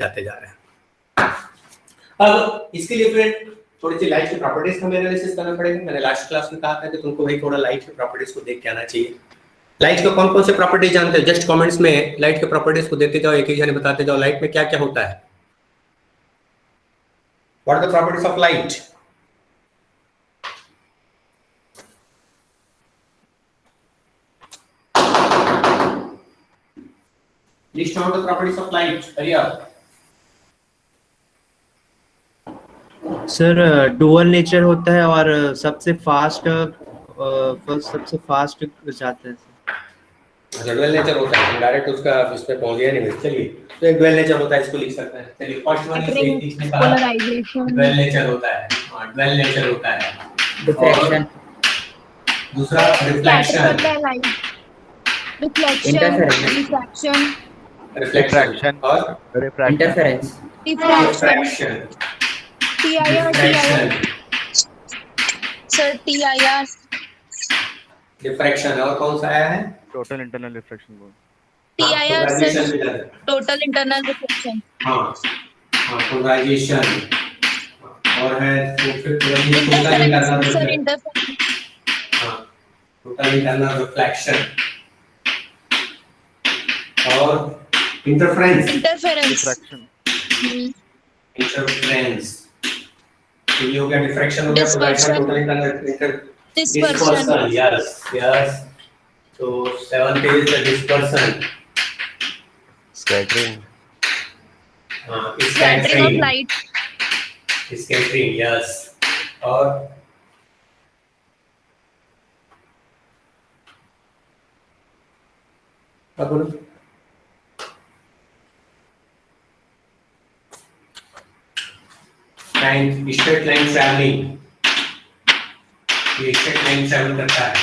A: अब इसके लिए फिर थोड़ी सी लाइट की प्रॉपर्टीज का एनालिसिस करना पड़ेगा। मैंने लास्ट क्लास में कहा था कि तुमको भाई थोड़ा लाइट की प्रॉपर्टीज को देख के आना चाहिए। लाइट के कौन-कौन से प्रॉपर्टीज जानते हो? जस्ट कमेंट्स में लाइट के प्रॉपर्टीज को देते जाओ, एक-एक जने बताते जाओ लाइट में क्या-क्या होता है। What are the properties of light? List down the properties of light. Hurry up.
D: Sir dual nature होता है और सबसे फास्ट जाता है।
A: अच्छा, डुअल नेचर होता है, डायरेक्ट उसका इस पे पहुंच गया नहीं। चलिए, तो एक डुअल नेचर होता है, इसको लिख सकते हैं। चलिए, first one is polarisation. Dual nature होता है, हां, डुअल नेचर होता है। डिफ्रैक्शन, दूसरा रिफ्लेक्शन,
L: रिफ्लेक्शन,
A: रिफ्लेक्शन और
C: interference,
A: refraction,
L: TIR, sir TIR,
A: diffraction और कौन सा आया है?
C: टोटल इंटरनल रिफ्लेक्शन बोल।
L: TIR sir total internal reflection.
A: हाँ, पोलराइजेशन और है टोटल इंटरनल, हाँ, टोटल इंटरनल रिफ्लेक्शन और इंटरफेरेंस, इंटरफेरेंस। तो ये हो गया डिफ्रैक्शन, हो गया polarisation, total internal dispersion. Yes. So 7th is the dispersion.
G: Scattering.
L: Scattering of light.
A: Scattering, yes. और अब बोलो। स्ट्रेट लाइन ट्रैवलिंग, ये स्ट्रेट लाइन ट्रैवल करता है।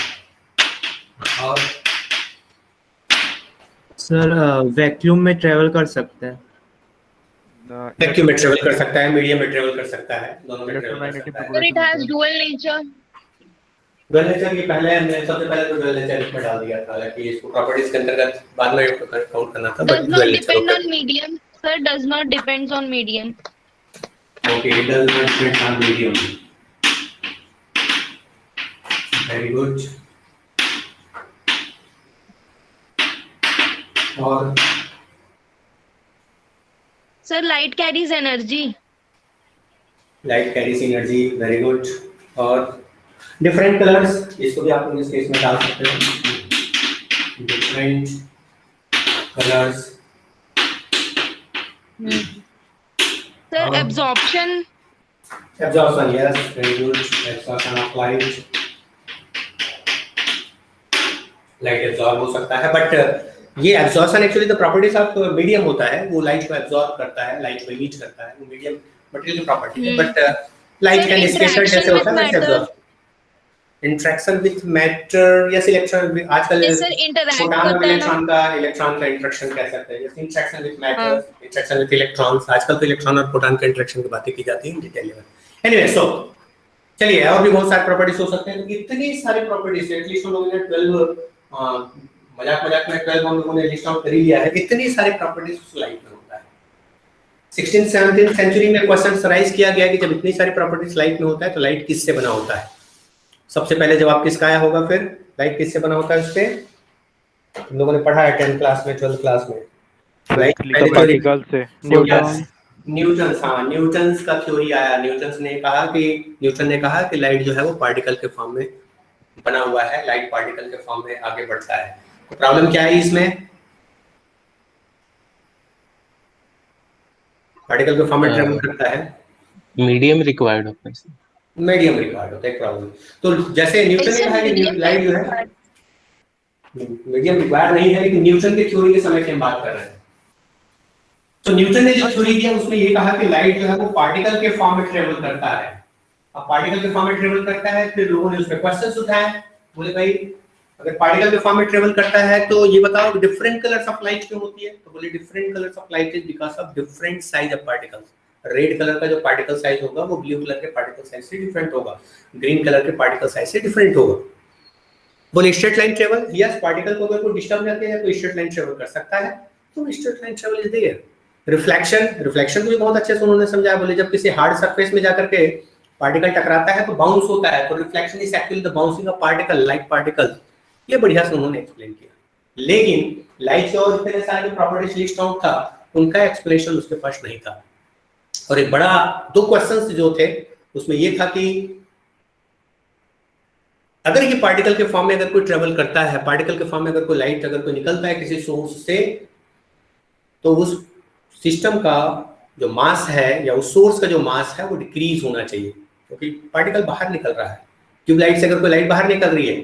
A: और
D: सर वैक्यूम में ट्रैवल कर सकता है,
A: वैक्यूम में ट्रैवल कर सकता है, मीडियम में ट्रैवल कर सकता है, दोनों में ट्रैवल कर सकता है।
L: Sir, it has dual nature.
A: Dual nature की पहले हमने सबसे पहले तो डुअल नेचर इसमें डाल दिया था, हालांकि इसको प्रॉपर्टीज के अंतर्गत बाद में काउंट करना था, but
L: Does not
A: dual nature
L: depend on medium. Sir, does not depends on medium.
A: Okay, it does not depend on medium. Very good. और
L: Sir, light carries energy.
A: Light carries energy, very good. और different colours, इसको भी आप लोग इस case में डाल सकते हो, different colours.
L: Sir, absorption.
A: Absorption, yes, very good. Absorption of light. Light absorb हो सकता है, बट ये absorption actually the properties of medium होता है, वो लाइट को एब्जॉर्ब करता है, लाइट को इमिट करता है, वो मीडियम मटेरियल की प्रॉपर्टी है। बट लाइट कैन स्कैटर कैसे होता है, वैसे absorb. Interaction with matter, yes, electron, आजकल प्रोटॉन और इलेक्ट्रॉन का इंटरेक्शन कह सकते हैं, जैसे interaction with matter, interaction with electrons. आजकल तो इलेक्ट्रॉन और प्रोटॉन के इंटरेक्शन की बातें की जाती हैं डिटेल में। एनीवे, सो चलिए, और भी बहुत सारे प्रॉपर्टीज हो सकते हैं। तो इतनी सारी प्रॉपर्टीज है, एटलीस्ट हम लोगों ने 12 मजाक में 12 हम लोगों ने लिस्ट आउट कर ही लिया है। इतनी सारी प्रॉपर्टीज उस लाइट में होता है। 16th-17th सेंचुरी में क्वेश्चन राइज किया गया कि जब इतनी सारी प्रॉपर्टीज लाइट में होता है तो लाइट किससे बना होता है? सबसे पहले जवाब किसका आया होगा? फिर लाइट किससे बना होता है? उस पे हम लोगों ने पढ़ा है 10th क्लास में, 12th क्लास में। लाइट
C: पार्टिकल से,
A: न्यूटन का थ्योरी आया। न्यूटन ने कहा कि लाइट जो है वो पार्टिकल के फॉर्म में बना हुआ है, लाइट पार्टिकल के फॉर्म में आगे बढ़ता है। तो प्रॉब्लम क्या है इसमें? पार्टिकल के फॉर्म में ट्रैवल करता है,
G: मीडियम रिक्वायर्ड होता है।
A: मीडियम रिक्वायर्ड होता है प्रॉब्लम। तो जैसे न्यूटन ने कहा कि लाइट जो है मीडियम रिक्वायर्ड नहीं है, लेकिन न्यूटन की थ्योरी के समय की हम बात कर रहे हैं। तो न्यूटन ने जो थ्योरी दिया उसमें ये कहा कि लाइट जो है वो पार्टिकल के फॉर्म में ट्रेवल करता है। अब पार्टिकल के फॉर्म में ट्रेवल करता है, फिर लोगों ने उस पर क्वेश्चंस उठाए, बोले भाई अगर पार्टिकल के फॉर्म में ट्रेवल करता है तो ये बताओ डिफरेंट कलर्स ऑफ लाइट क्यों होती है? तो बोले different colours of light is because of different size of particles. Red colour का जो पार्टिकल साइज होगा वो ब्लू कलर के पार्टिकल साइज से डिफरेंट होगा, ग्रीन कलर के पार्टिकल साइज से डिफरेंट होगा। बोले straight line travel, yes particle को अगर कोई डिस्टर्ब करते हैं तो स्ट्रेट लाइन ट्रेवल कर सकता है, तो straight line travel is there. Reflection को भी बहुत अच्छे से उन्होंने समझाया, बोले जब किसी हार्ड सरफेस में जाकर के पार्टिकल टकराता है तो बाउंस होता है, तो reflection is actually the bouncing off particle like particles. ये बढ़िया से उन्होंने एक्सप्लेन किया। लेकिन लाइट के और इतने सारे जो प्रॉपर्टीज लिस्ट आउट था उनका एक्सप्लेनेशन उसके पास नहीं था। और एक बड़ा दो क्वेश्चंस जो थे उसमें ये था कि अगर ये पार्टिकल के फॉर्म में अगर कोई ट्रेवल करता है, पार्टिकल के फॉर्म में अगर कोई लाइट अगर कोई निकलता है किसी सोर्स से, तो उस सिस्टम का जो मास है या उस सोर्स का जो मास है वो डिक्रीज होना चाहिए, क्योंकि पार्टिकल बाहर निकल रहा है। ट्यूबलाइट से अगर कोई लाइट बाहर निकल रही है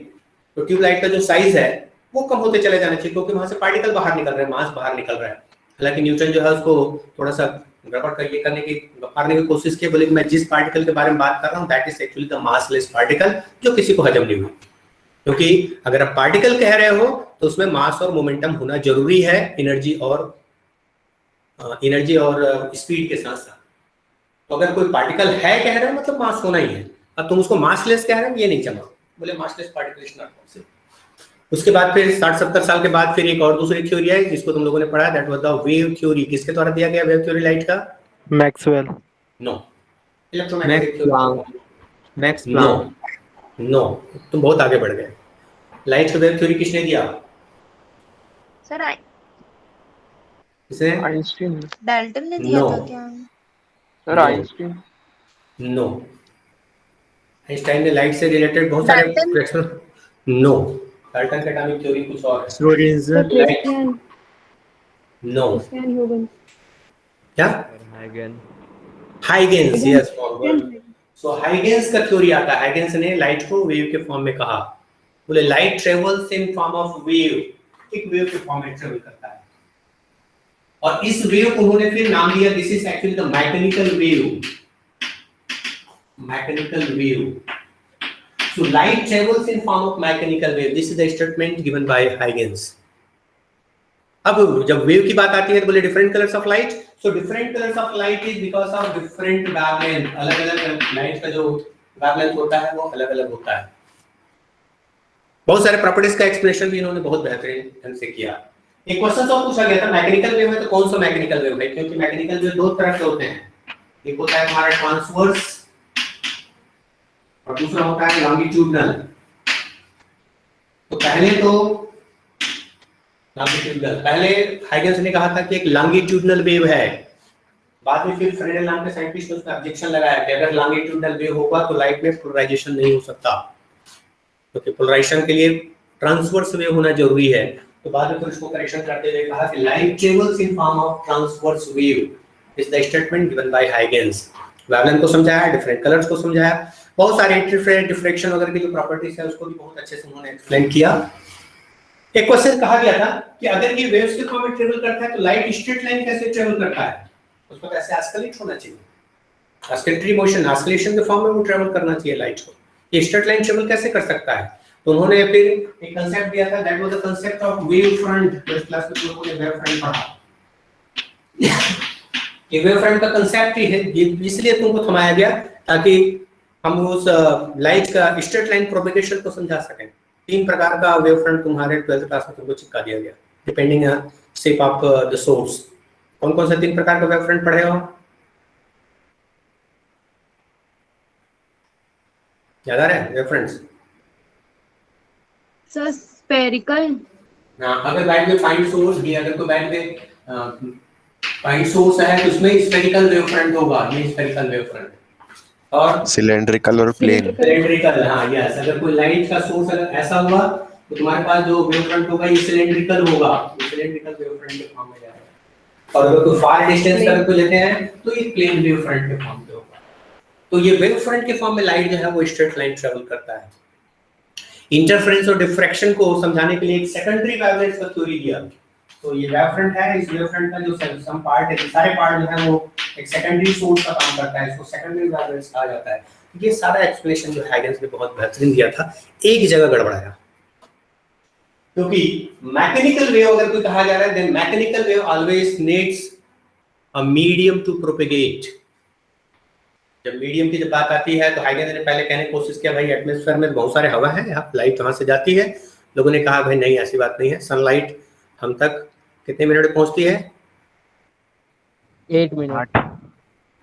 A: तो ट्यूबलाइट का जो साइज है वो कम होते चले जाना चाहिए, क्योंकि वहां से पार्टिकल बाहर निकल रहे हैं, मास बाहर निकल रहा है। हालांकि न्यूटन जो है उसको थोड़ा सा गड़बड़ करने की कोशिश की, बोले कि मैं जिस पार्टिकल के बारे में बात कर रहा हूँ that is actually the massless particle, जो किसी को हजम नहीं हुई। क्योंकि अगर आप पार्टिकल कह रहे हो तो उसमें मास और मोमेंटम होना जरूरी है, एनर्जी और स्पीड के साथ साथ। तो अगर कोई पार्टिकल है कह रहे हो मतलब मास होना ही है। अब तुम उसको मासलेस कह रहे हो, ये नहीं जमा, बोले massless particle is not possible. उसके बाद फिर 60-70 साल के बाद फिर एक और दूसरी थ्योरी है जिसको तुम लोगों ने पढ़ा, that was the wave theory. किसके द्वारा दिया गया वेव थ्योरी लाइट का?
C: Maxwell.
A: No, electromagnetic theory. Max Planck. No, तुम बहुत आगे बढ़ गए। लाइट का वेव थ्योरी किसने दिया?
L: सर
A: किसने?
F: आइंस्टीन।
L: डाल्टन ने दिया था क्या?
F: Sir Einstein.
A: नो, आइंस्टाइन ने लाइट से रिलेटेड बहुत सारे एक्सप्रेशन। नो, डाल्टन का एटॉमिक थ्योरी कुछ और है।
B: Christian
A: no,
B: Christian Huygens.
A: क्या? Huygens, yes forward. So Huygens का थ्योरी आता है। हाइगेंस ने लाइट को वेव के फॉर्म में कहा, बोले light travels in form of wave, एक वेव के फॉर्म में ट्रेवल करता है। और इस वेव को उन्होंने फिर नाम दिया, this is actually the mechanical wave. Mechanical wave. So light travels in form of mechanical wave. This is the statement given by Huygens. अब जब वेव की बात आती है तो बोले different colours of light. So different colours of light is because of different wavelength. अलग-अलग light का जो वेवलेंथ होता है वो अलग-अलग होता है। बहुत सारे प्रॉपर्टीज का एक्सप्लेनेशन भी इन्होंने बहुत बेहतरीन ढंग से किया। एक क्वेश्चन और पूछा गया था, मैकेनिकल वेव है तो कौन सा मैकेनिकल वेव है? क्योंकि मैकेनिकल वेव दो तरह के होते हैं, एक होता है हमारा ट्रांसवर्स और दूसरा होता है लॉन्गिट्यूडनल। तो पहले हाइगेंस ने कहा था कि एक लॉन्गिट्यूडनल वेव है। बाद में फिर फ्रेडेल नाम के साइंटिस्ट ने उसका ऑब्जेक्शन लगाया कि अगर लॉन्गिट्यूडनल वेव होगा तो लाइट में पोलराइजेशन नहीं हो सकता, क्योंकि पोलराइजेशन के लिए ट्रांसवर्स वेव होना जरूरी है। तो बाद में फिर उसको करेक्शन करते हुए कहा कि light travels in form of transverse wave is the statement given by Huygens. Wavelength को समझाया, डिफरेंट कलर्स को समझाया, बहुत सारे इंटरफेरेंस डिफ्रैक्शन वगैरह की जो प्रॉपर्टीज है उसको भी बहुत अच्छे से उन्होंने एक्सप्लेन किया। एक क्वेश्चन कहा गया था कि अगर ये वेव्स के फॉर्म में ट्रेवल करता है तो लाइट स्ट्रेट लाइन कैसे ट्रेवल करता है? उसको कैसे ऑस्किलेट होना चाहिए, ऑस्किलेटरी मोशन, ऑस्किलेशन के फॉर्म में वो ट्रेवल करना चाहिए लाइट को। ये स्ट्रेट लाइन ट्रेवल कैसे कर सकता है? तो उन्होंने फिर एक कांसेप्ट दिया था, that was the concept of wave front. First class में लोगों ने वेव फ्रंट पढ़ा। ये वेव फ्रंट का कांसेप्ट ही है, इसलिए तुमको थमाया गया ताकि हम उस लाइट का स्ट्रेट लाइन प्रोपगेशन को समझा सकें। 3 प्रकार का वेव फ्रंट तुम्हारे 12th क्लास में तुमको चिपका दिया गया, depending on shape of the source. कौन कौन से 3 प्रकार का वेव फ्रंट पढ़े हो? याद आ रहा है वेव फ्रंट्स?
K: Sir spherical.
A: हां, अगर लाइट में पॉइंट सोर्स भी, अगर कोई लाइट में पॉइंट सोर्स है तो उसमें स्फेरिकल वेव फ्रंट होगा, ये स्फेरिकल वेव फ्रंट। और
M: सिलेंड्रिकल और प्लेन।
A: सिलेंड्रिकल, हाँ यस। अगर कोई लाइट का सोर्स अगर ऐसा हुआ तो तुम्हारे पास जो वेव फ्रंट होगा ये सिलेंड्रिकल होगा, ये सिलेंड्रिकल वेव फ्रंट के फॉर्म में जाएगा। और अगर कोई फार डिस्टेंस का को लेते हैं तो ये प्लेन वेव फ्रंट के फॉर्म में होगा। तो ये वेव फ्रंट के फॉर्म में लाइट जो है वो स्ट्रेट लाइन ट्रेवल करता है। इंटरफेरेंस और डिफ्रैक्शन को समझाने के लिए एक सेकेंडरी वेवलेंथ का थ्योरी दिया। तो ये वेव फ्रंट है, इस वेव फ्रंट का जो सम पार्ट है, सारे पार्ट जो है वो एक सेकेंडरी सोर्स का काम करता है, इसको सेकेंडरी वेवलेंथ कहा जाता है। ये सारा एक्सप्लेनेशन जो हाइगन्स ने बहुत बेहतरीन दिया था, एक जगह गड़बड़ाया, क्योंकि मैकेनिकल वेव अगर कोई कहा जा रहा है, then mechanical wave always needs a medium to propagate. जब मीडियम की जब बात आती है तो हाइगन्स ने पहले कहने की कोशिश किया भाई एटमॉस्फेयर में बहुत सारे हवा है, यहाँ लाइट कहाँ से जाती है। लोगों ने कहा भाई नहीं, ऐसी बात नहीं है, सनलाइट हम तक कितने मिनट में पहुंचती है?
H: 8 मिनट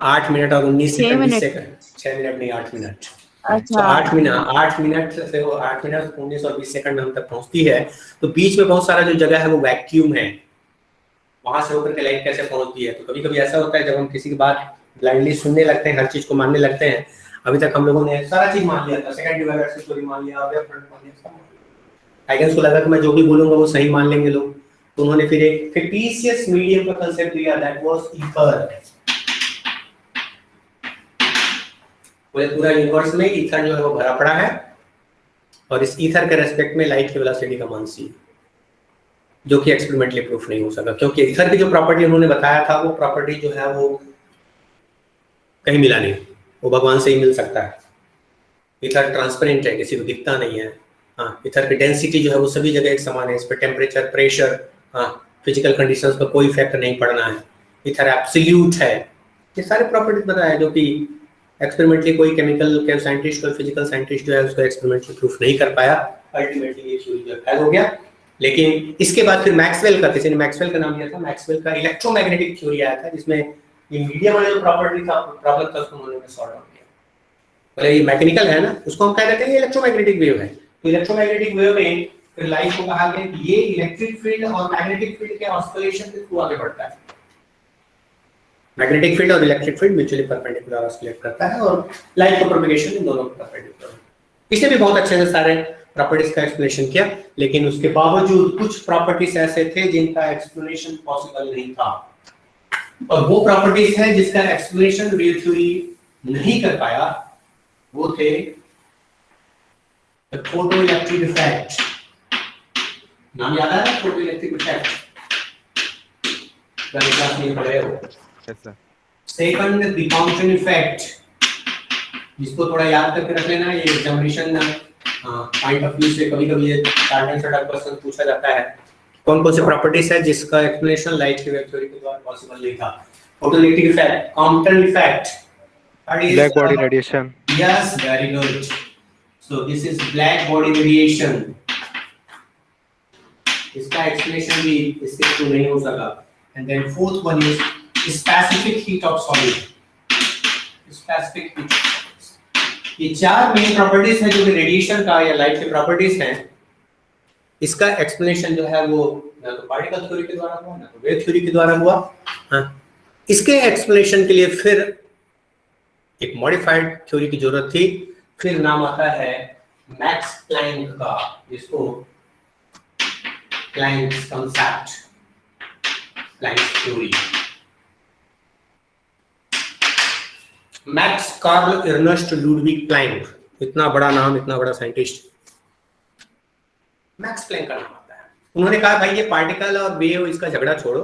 A: 8 मिनट और 19
B: 6
A: सेकंड,
B: मिनट।
A: 6 मिनट नहीं 8 मिनट।
B: अच्छा,
A: 8 मिनट से वो 8 मिनट 19 और 20 सेकंड में हम तक पहुंचती है। तो बीच में बहुत सारा जो जगह है वो वैक्यूम है, वहां से होकर के लाइट कैसे पहुंचती है। तो कभी कभी ऐसा होता है जब हम किसी की बात ब्लाइंडली सुनने लगते हैं, हर चीज को मानने लगते हैं, अभी तक हम लोगों ने सारा चीज मान लिया था, सेकेंडरी वेवलेंथ से थ्योरी मान लिया, वेव फ्रंट मान लिया, हाइगन्स को लगा कि मैं जो भी बोलूंगा वो सही मान लेंगे लोग, तो उन्होंने फिर एक फिक्टिशियस मीडियम का कांसेप्ट दिया, दैट वाज ईथर। पूरा यूनिवर्स में ईथर जो है वो भरा पड़ा है, और इस ईथर के रेस्पेक्ट में लाइट की वेलोसिटी का मान c, जो कि एक्सपेरिमेंटली प्रूफ नहीं हो सका, क्योंकि ईथर की जो प्रॉपर्टी उन्होंने बताया था वो प्रॉपर्टी जो है वो कहीं मिला नहीं, वो भगवान से ही मिल सकता है। ईथर ट्रांसपेरेंट है, किसी को दिखता नहीं है। हाँ, ईथर की डेंसिटी जो है वो सभी जगह एक समान है, इस पर टेम्परेचर, प्रेशर, हाँ, फिजिकल कंडीशंस का कोई इफेक्ट नहीं पड़ना है। ईथर एब्सोल्यूट है, ये सारे प्रॉपर्टीज बताया जो कि एक्सपेरिमेंटली कोई केमिकल के साइंटिस्ट और फिजिकल साइंटिस्ट जो है उसको एक्सपेरिमेंटली प्रूफ नहीं कर पाया। अल्टीमेटली ये थ्योरी जो फेल हो गया। लेकिन इसके बाद फिर मैक्सवेल का, किसी ने मैक्सवेल का नाम दिया था, मैक्सवेल का इलेक्ट्रोमैग्नेटिक थ्योरी आया था, जिसमें ये मीडियम वाला जो प्रॉपर्टी था, प्रॉब्लम था, उसको उन्होंने सॉल्व आउट किया। पहले ये मैकेनिकल है ना, उसको हम कह देते हैं इलेक्ट्रोमैग्नेटिक वेव है। तो इलेक्ट्रोमैग्नेटिक वेव में फिर लाइट को कहा गया कि ये इलेक्ट्रिक फील्ड और मैग्नेटिक फील्ड के ऑस्किलेशन के थ्रू आगे बढ़ता है। मैग्नेटिक फील्ड और इलेक्ट्रिक फील्ड म्यूचुअली परपेंडिकुलर ऑस्किलेट करता है, और लाइट का प्रोपगेशन इन दोनों परपेंडिकुलर। इसने भी बहुत अच्छे से सारे प्रॉपर्टीज का एक्सप्लेनेशन किया, लेकिन उसके बावजूद कुछ प्रॉपर्टीज ऐसे थे जिनका एक्सप्लेनेशन पॉसिबल नहीं था, और वो प्रॉपर्टीज है जिसका एक्सप्लेनेशन रियल थ्योरी नहीं कर पाया। वो थे द फोटोइलेक्ट्रिक इफेक्ट। नाम याद है? फोटोइलेक्ट्रिक इफेक्ट क्लास में पढ़े हो?
C: Yes sir.
A: Second the Compton effect, जिसको थोड़ा याद करके रख लेना, ये एग्जामिनेशन पॉइंट ऑफ व्यू से कभी-कभी ये स्टार्टिंग से क्वेश्चन पूछा जाता है। कौन कौन से प्रॉपर्टीज है जिसका एक्सप्लेनेशन लाइट की वेव थ्योरी के द्वारा पॉसिबल नहीं था? Photoelectric effect, Compton effect,
C: black body radiation.
A: Yes, very good. So this is black body radiation. इसका एक्सप्लेनेशन भी इसके थ्रू नहीं हो सका। And then fourth one is specific heat of solid. Specific heat. ये चार मेन प्रॉपर्टीज हैं जो कि रेडिएशन का या लाइट के प्रॉपर्टीज हैं। इसका एक्सप्लेनेशन जो है वो ना तो पार्टिकल थ्योरी के द्वारा हुआ, ना तो वेव थ्योरी के द्वारा हुआ। हाँ, इसके एक्सप्लेनेशन के लिए फिर एक मॉडिफाइड थ्योरी की जरूरत थी। फिर नाम आता है मैक्स प्लैंक का, जिसको Planck's concept, Planck's theory. Max Karl Ernst Ludwig Planck, इतना बड़ा नाम, इतना बड़ा साइंटिस्ट, मैक्स प्लैंक का नाम आता है। उन्होंने कहा भाई ये पार्टिकल और वेव इसका झगड़ा छोड़ो,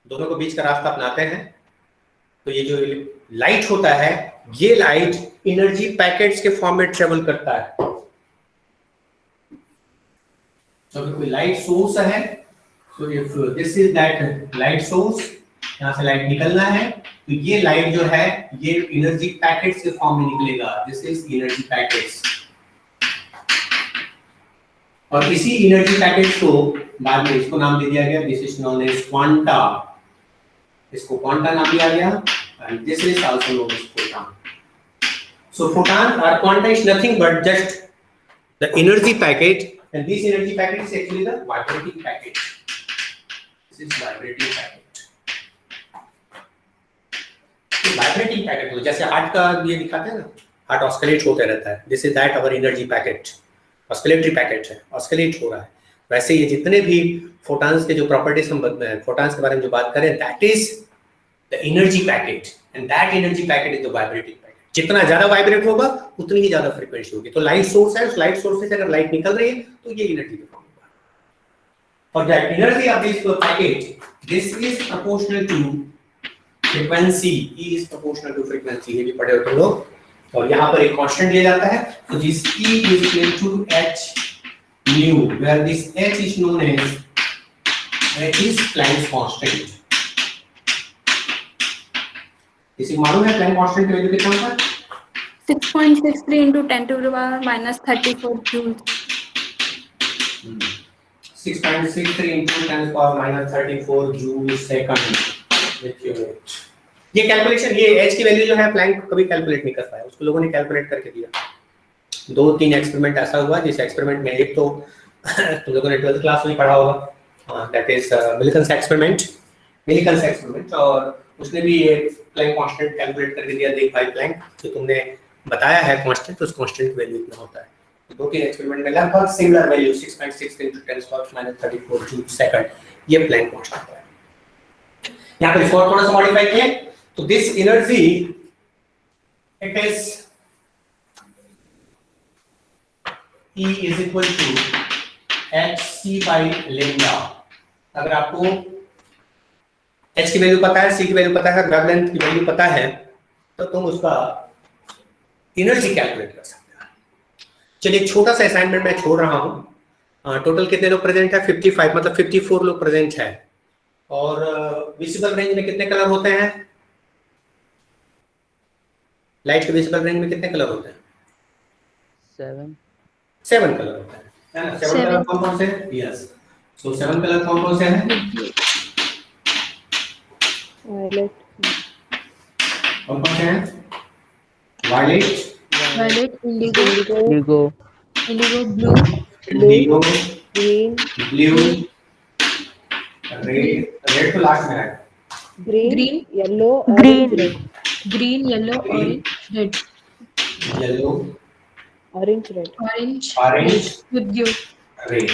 A: दोनों को बीच का रास्ता अपनाते हैं। तो ये जो लाइट होता है, ये लाइट एनर्जी पैकेट्स के फॉर्म में ट्रेवल करता है। तो अगर कोई लाइट सोर्स है, तो if this is that light source, यहाँ से लाइट निकलना है, तो ये लाइट जो है ये एनर्जी पैकेट्स के फॉर्म में निकलेगा। दिस इज एनर्जी पैकेट्स, और इसी एनर्जी पैकेट्स को बाद में इसको नाम दे दिया गया, this is known as quanta. इसको क्वांटा नाम दिया गया, and this is also known as photon. So photon or quanta is nothing but just the energy packet, and this energy packet is actually the vibrating packet. This is vibrating packet. तो vibrating packet हो, जैसे heart का ये दिखाते हैं ना, heart ऑस्किलेट होते रहता है। This is that our energy packet, oscillatory packet है, ऑस्किलेट हो रहा है। वैसे ये जितने भी फोटॉन्स के जो प्रॉपर्टीज हम फोटॉन्स के बारे में जो बात करें, that is the energy packet, and that energy packet is the vibrating packet. जितना ज्यादा वाइब्रेट होगा उतनी ही ज्यादा फ्रीक्वेंसी होगी। तो लाइट सोर्स है, उस लाइट सोर्स से अगर लाइट निकल रही है तो ये एनर्जी फॉर्म होगा। और that energy of this packet, this is proportional to frequency, E is proportional to frequency, ये भी पढ़े हो तुम लोग। और यहाँ पर एक कांस्टेंट दिया जाता है, तो this E is equal to h nu, where this h is known as Planck's constant। किसी को मालूम है प्लैंक कांस्टेंट की वैल्यू कितना होता है?
M: 6.63 into 10 to the power minus 34 joules।
A: 6.63 into 10 to the power minus 34 joule second। ये calculation, ये h की वैल्यू जो है प्लैंक कभी कैलकुलेट नहीं कर पाया, उसको लोगों ने कैलकुलेट करके दिया। 2-3 एक्सपेरिमेंट ऐसा हुआ जिस एक्सपेरिमेंट में एक तो तुम लोगों ने 12th क्लास में पढ़ा होगा, दैट इज मिलिकन्स एक्सपेरिमेंट, और उसने भी ये प्लैंक कांस्टेंट कैलकुलेट करके दिया। देख भाई प्लैंक जो तुमने बताया है कांस्टेंट, तो उस कांस्टेंट की वैल्यू इतना होता है। 2-3 एक्सपेरिमेंट में लगभग similar value 6.6 into 10 to the power minus 34 joule second, ये प्लैंक कांस्टेंट है। यहाँ पर इसको थोड़ा सा मॉडिफाई किए, तो this energy it is E is equal to hc by lambda। अगर आपको h की वैल्यू पता है, c की वैल्यू पता है, वेवलेंथ की वैल्यू पता है, तो तुम उसका एनर्जी कैलकुलेट कर सकते हो। चलिए एक छोटा सा असाइनमेंट मैं छोड़ रहा हूँ। टोटल कितने लोग प्रेजेंट है? 55, मतलब 54 लोग प्रेजेंट है। और विजिबल रेंज में कितने कलर होते हैं? लाइट के विजिबल रेंज में कितने कलर होते हैं? 7 कलर होते हैं, है ना? 7 कलर कौन-कौन से हैं? यस, सो 7 कलर कौन-कौन से हैं?
B: वायलेट,
A: कौन-कौन से हैं? Violet,
K: indigo, blue,
A: green, blue, red तो लास्ट में है।
B: Green, yellow,
I: Green.
K: green, yellow, orange, red,
A: yellow,
B: orange, red,
A: orange,
K: with
A: red.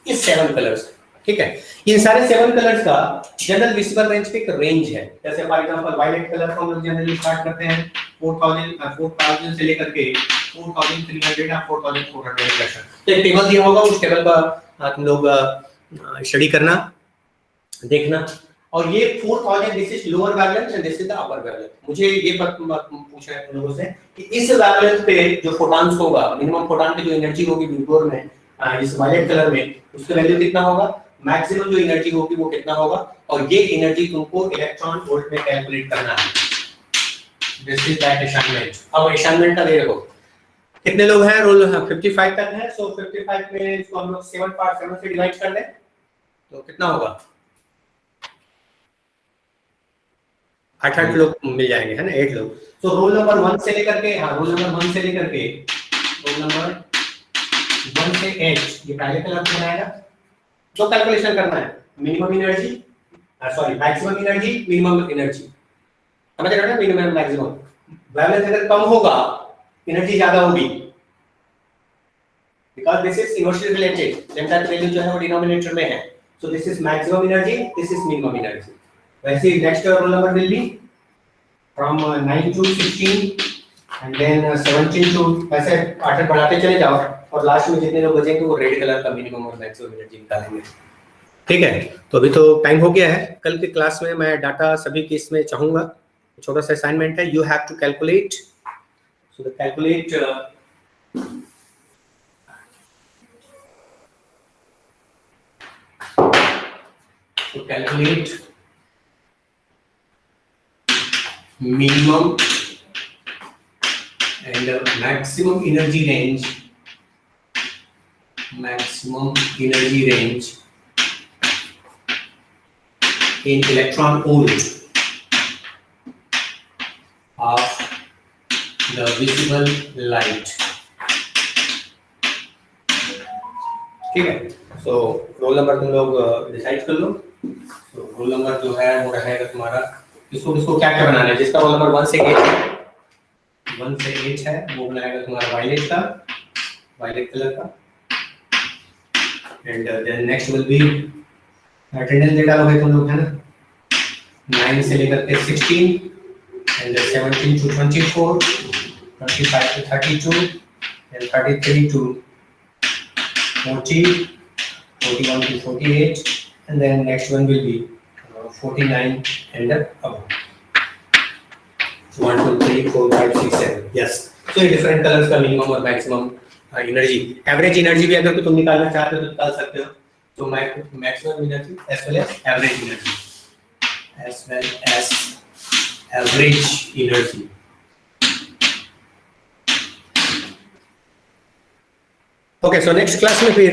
A: ये 7 कलर्स, ठीक है। इन सारे 7 कलर्स का जनरल विजिबल रेंज पे एक रेंज है। जैसे फॉर एग्जांपल वायलेट कलर को हम लोग जनरली स्टार्ट करते हैं 4000 से लेकर के 4300 या 4400 तक। तो एक टेबल दिया होगा, उस टेबल पर तुम लोग स्टडी करना, देखना। और ये 4000 this is lower wavelength and this is the upper wavelength. मुझे ये पूछना है तुम लोगों से कि इस वेवलेंथ पे जो फोटॉन्स होगा, मिनिमम फोटॉन की जो एनर्जी होगी विजिबल में, इस वायलेट कलर में, उसका वैल्यू कितना होगा? मैक्सिमम जो एनर्जी होगी वो कितना होगा? और ये एनर्जी तुमको इलेक्ट्रॉन वोल्ट में कैलकुलेट करना है। This is that assignment. अब असाइनमेंट का देखो कितने लोग हैं? रोल 55 तक है। सो 55 में इसको हम लोग 7 पार्ट 7 से डिवाइड कर दें तो कितना होगा? 8 लोग मिल जाएंगे, है ना? 8 लोग। तो रोल नंबर 1 से लेकर के, हाँ, रोल नंबर 1 से लेकर के रोल नंबर 1 से 8 ये पहले कलर को बनाएगा। जो कैलकुलेशन करना है minimum energy, sorry maximum energy, minimum energy, समझ रहे हो ना? मिनिमम मैक्सिमम वेवलेंथ अगर कम होगा एनर्जी ज्यादा होगी, because this is inversely related. Lambda की वैल्यू जो है वो डिनोमिनेटर में है। So this is maximum energy, this is minimum energy. वैसे next roll number will be from 9 to 16 and then 17 to, ऐसे 8 बढ़ाते चले जाओ और लास्ट में जितने लोग बचेंगे वो रेड कलर का मिनिमम और मैक्सिमम एनर्जी निकालेंगे, ठीक है? तो अभी तो टाइम हो गया है। कल की क्लास में मैं डाटा सभी की इसमें चाहूंगा। छोटा सा असाइनमेंट है, you have to calculate, so the calculate minimum and maximum energy range in electron volt of the visible light, ठीक है? सो रोल नंबर तुम लोग डिसाइड कर लो। तो रोल नंबर जो है वो रहेगा तुम्हारा, इसको क्या क्या बनाना है? जिसका रोल नंबर 1 से 8 है वो बनाएगा तुम्हारा वायलेट कलर का। And then next will be attendance data लोगे तुम लोग, है ना? 9 से लेकर के 16 and then 17 to 24, 25 to 32 and 33 to 40, 41 to 48 and then next one will be 49 and above. 1 2 3 4 5 6 7. Yes. So different colors का minimum और maximum एनर्जी, एवरेज एनर्जी भी अगर तुम निकालना चाहते हो तो निकाल सकते हो. तो maximum energy as well as average energy, as well as average energy. Okay, so next class में फिर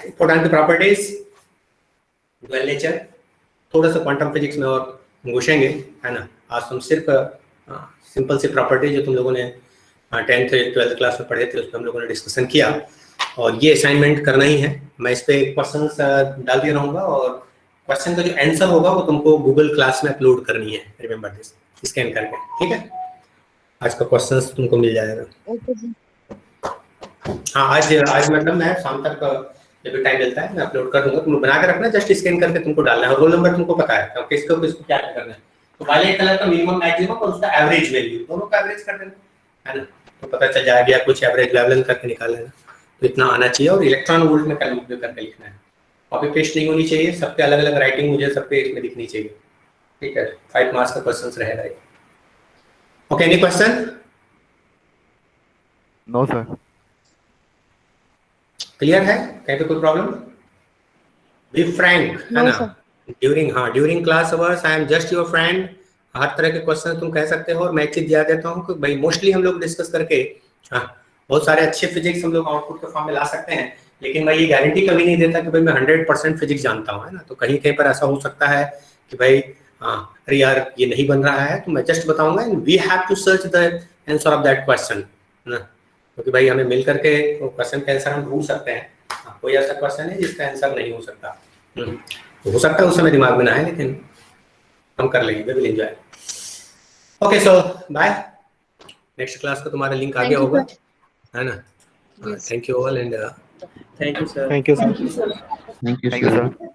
A: important properties, dual nature, थोड़ा सा क्वांटम फिजिक्स में और घुसेंगे, है ना. आज तुम सिर्फ सिंपल सी प्रॉपर्टी जो तुम लोगों ने 10th 12th क्लास में पढ़े थे उसमें हम लोगों ने डिस्कशन किया, और ये असाइनमेंट करना ही है. मैं इस पे क्वेश्चंस डाल दिया रहूँगा और क्वेश्चन का जो आंसर होगा वो तुमको गूगल क्लास में अपलोड करनी है. रिमेंबर दिस, स्कैन करके. ठीक है, आज का क्वेश्चंस तुमको मिल जाएगा. हाँ, आज मतलब मैं शाम तक जब भी टाइम मिलता है मैं अपलोड कर दूंगा. तुम बना के रखना, जस्ट स्कैन करके तुमको डालना है और रोल नंबर तुमको पता है तो किसको क्या करना है. तो वायलेट कलर का मिनिमम मैक्सिमम और उसका एवरेज वैल्यू दोनों का एवरेज कर देना, है ना. तो पता चल जाएगा, कुछ एवरेज लेवल करके निकाल लेना. तो इतना आना चाहिए और इलेक्ट्रॉन वोल्ट में कैलकुलेट करके लिखना है. कॉपी पेस्ट नहीं होनी चाहिए, सबके अलग अलग राइटिंग मुझे सब पे इसमें दिखनी चाहिए. ठीक है, 5 मार्क्स का क्वेश्चंस रहेगा. Okay, any question?
C: No sir.
A: Clear है? कहीं पे कोई प्रॉब्लम? बी फ्रैंक, है ना. During class hours I am just your friend. हर तरह के क्वेश्चन तुम कह सकते हो और मैं एक चीज दिया देता हूँ कि भाई मोस्टली हम लोग डिस्कस करके बहुत सारे अच्छे फिजिक्स हम लोग आउटपुट के फॉर्म में ला सकते हैं, लेकिन मैं ये गारंटी कभी नहीं देता कि भाई मैं 100% फिजिक्स जानता हूँ, है ना. तो कहीं कहीं पर ऐसा हो सकता है कि भाई अरे यार ये नहीं बन रहा है, तो मैं जस्ट बताऊंगा and we have to search the answer of that question, है ना. क्योंकि भाई हमें मिल करके वो क्वेश्चन का आंसर हम ढूंढ सकते हैं. कोई ऐसा क्वेश्चन है जिसका आंसर नहीं हो सकता. हो सकता है उस समय दिमाग में ना है, लेकिन हम कर लेंगे. We will enjoy. Okay, so bye. Next class का तुम्हारा लिंक आ गया होगा, है ना. Thank you all and
D: thank you sir.
C: Thank you sir.
J: Thank you,
C: thank you
J: sir.
C: Sir.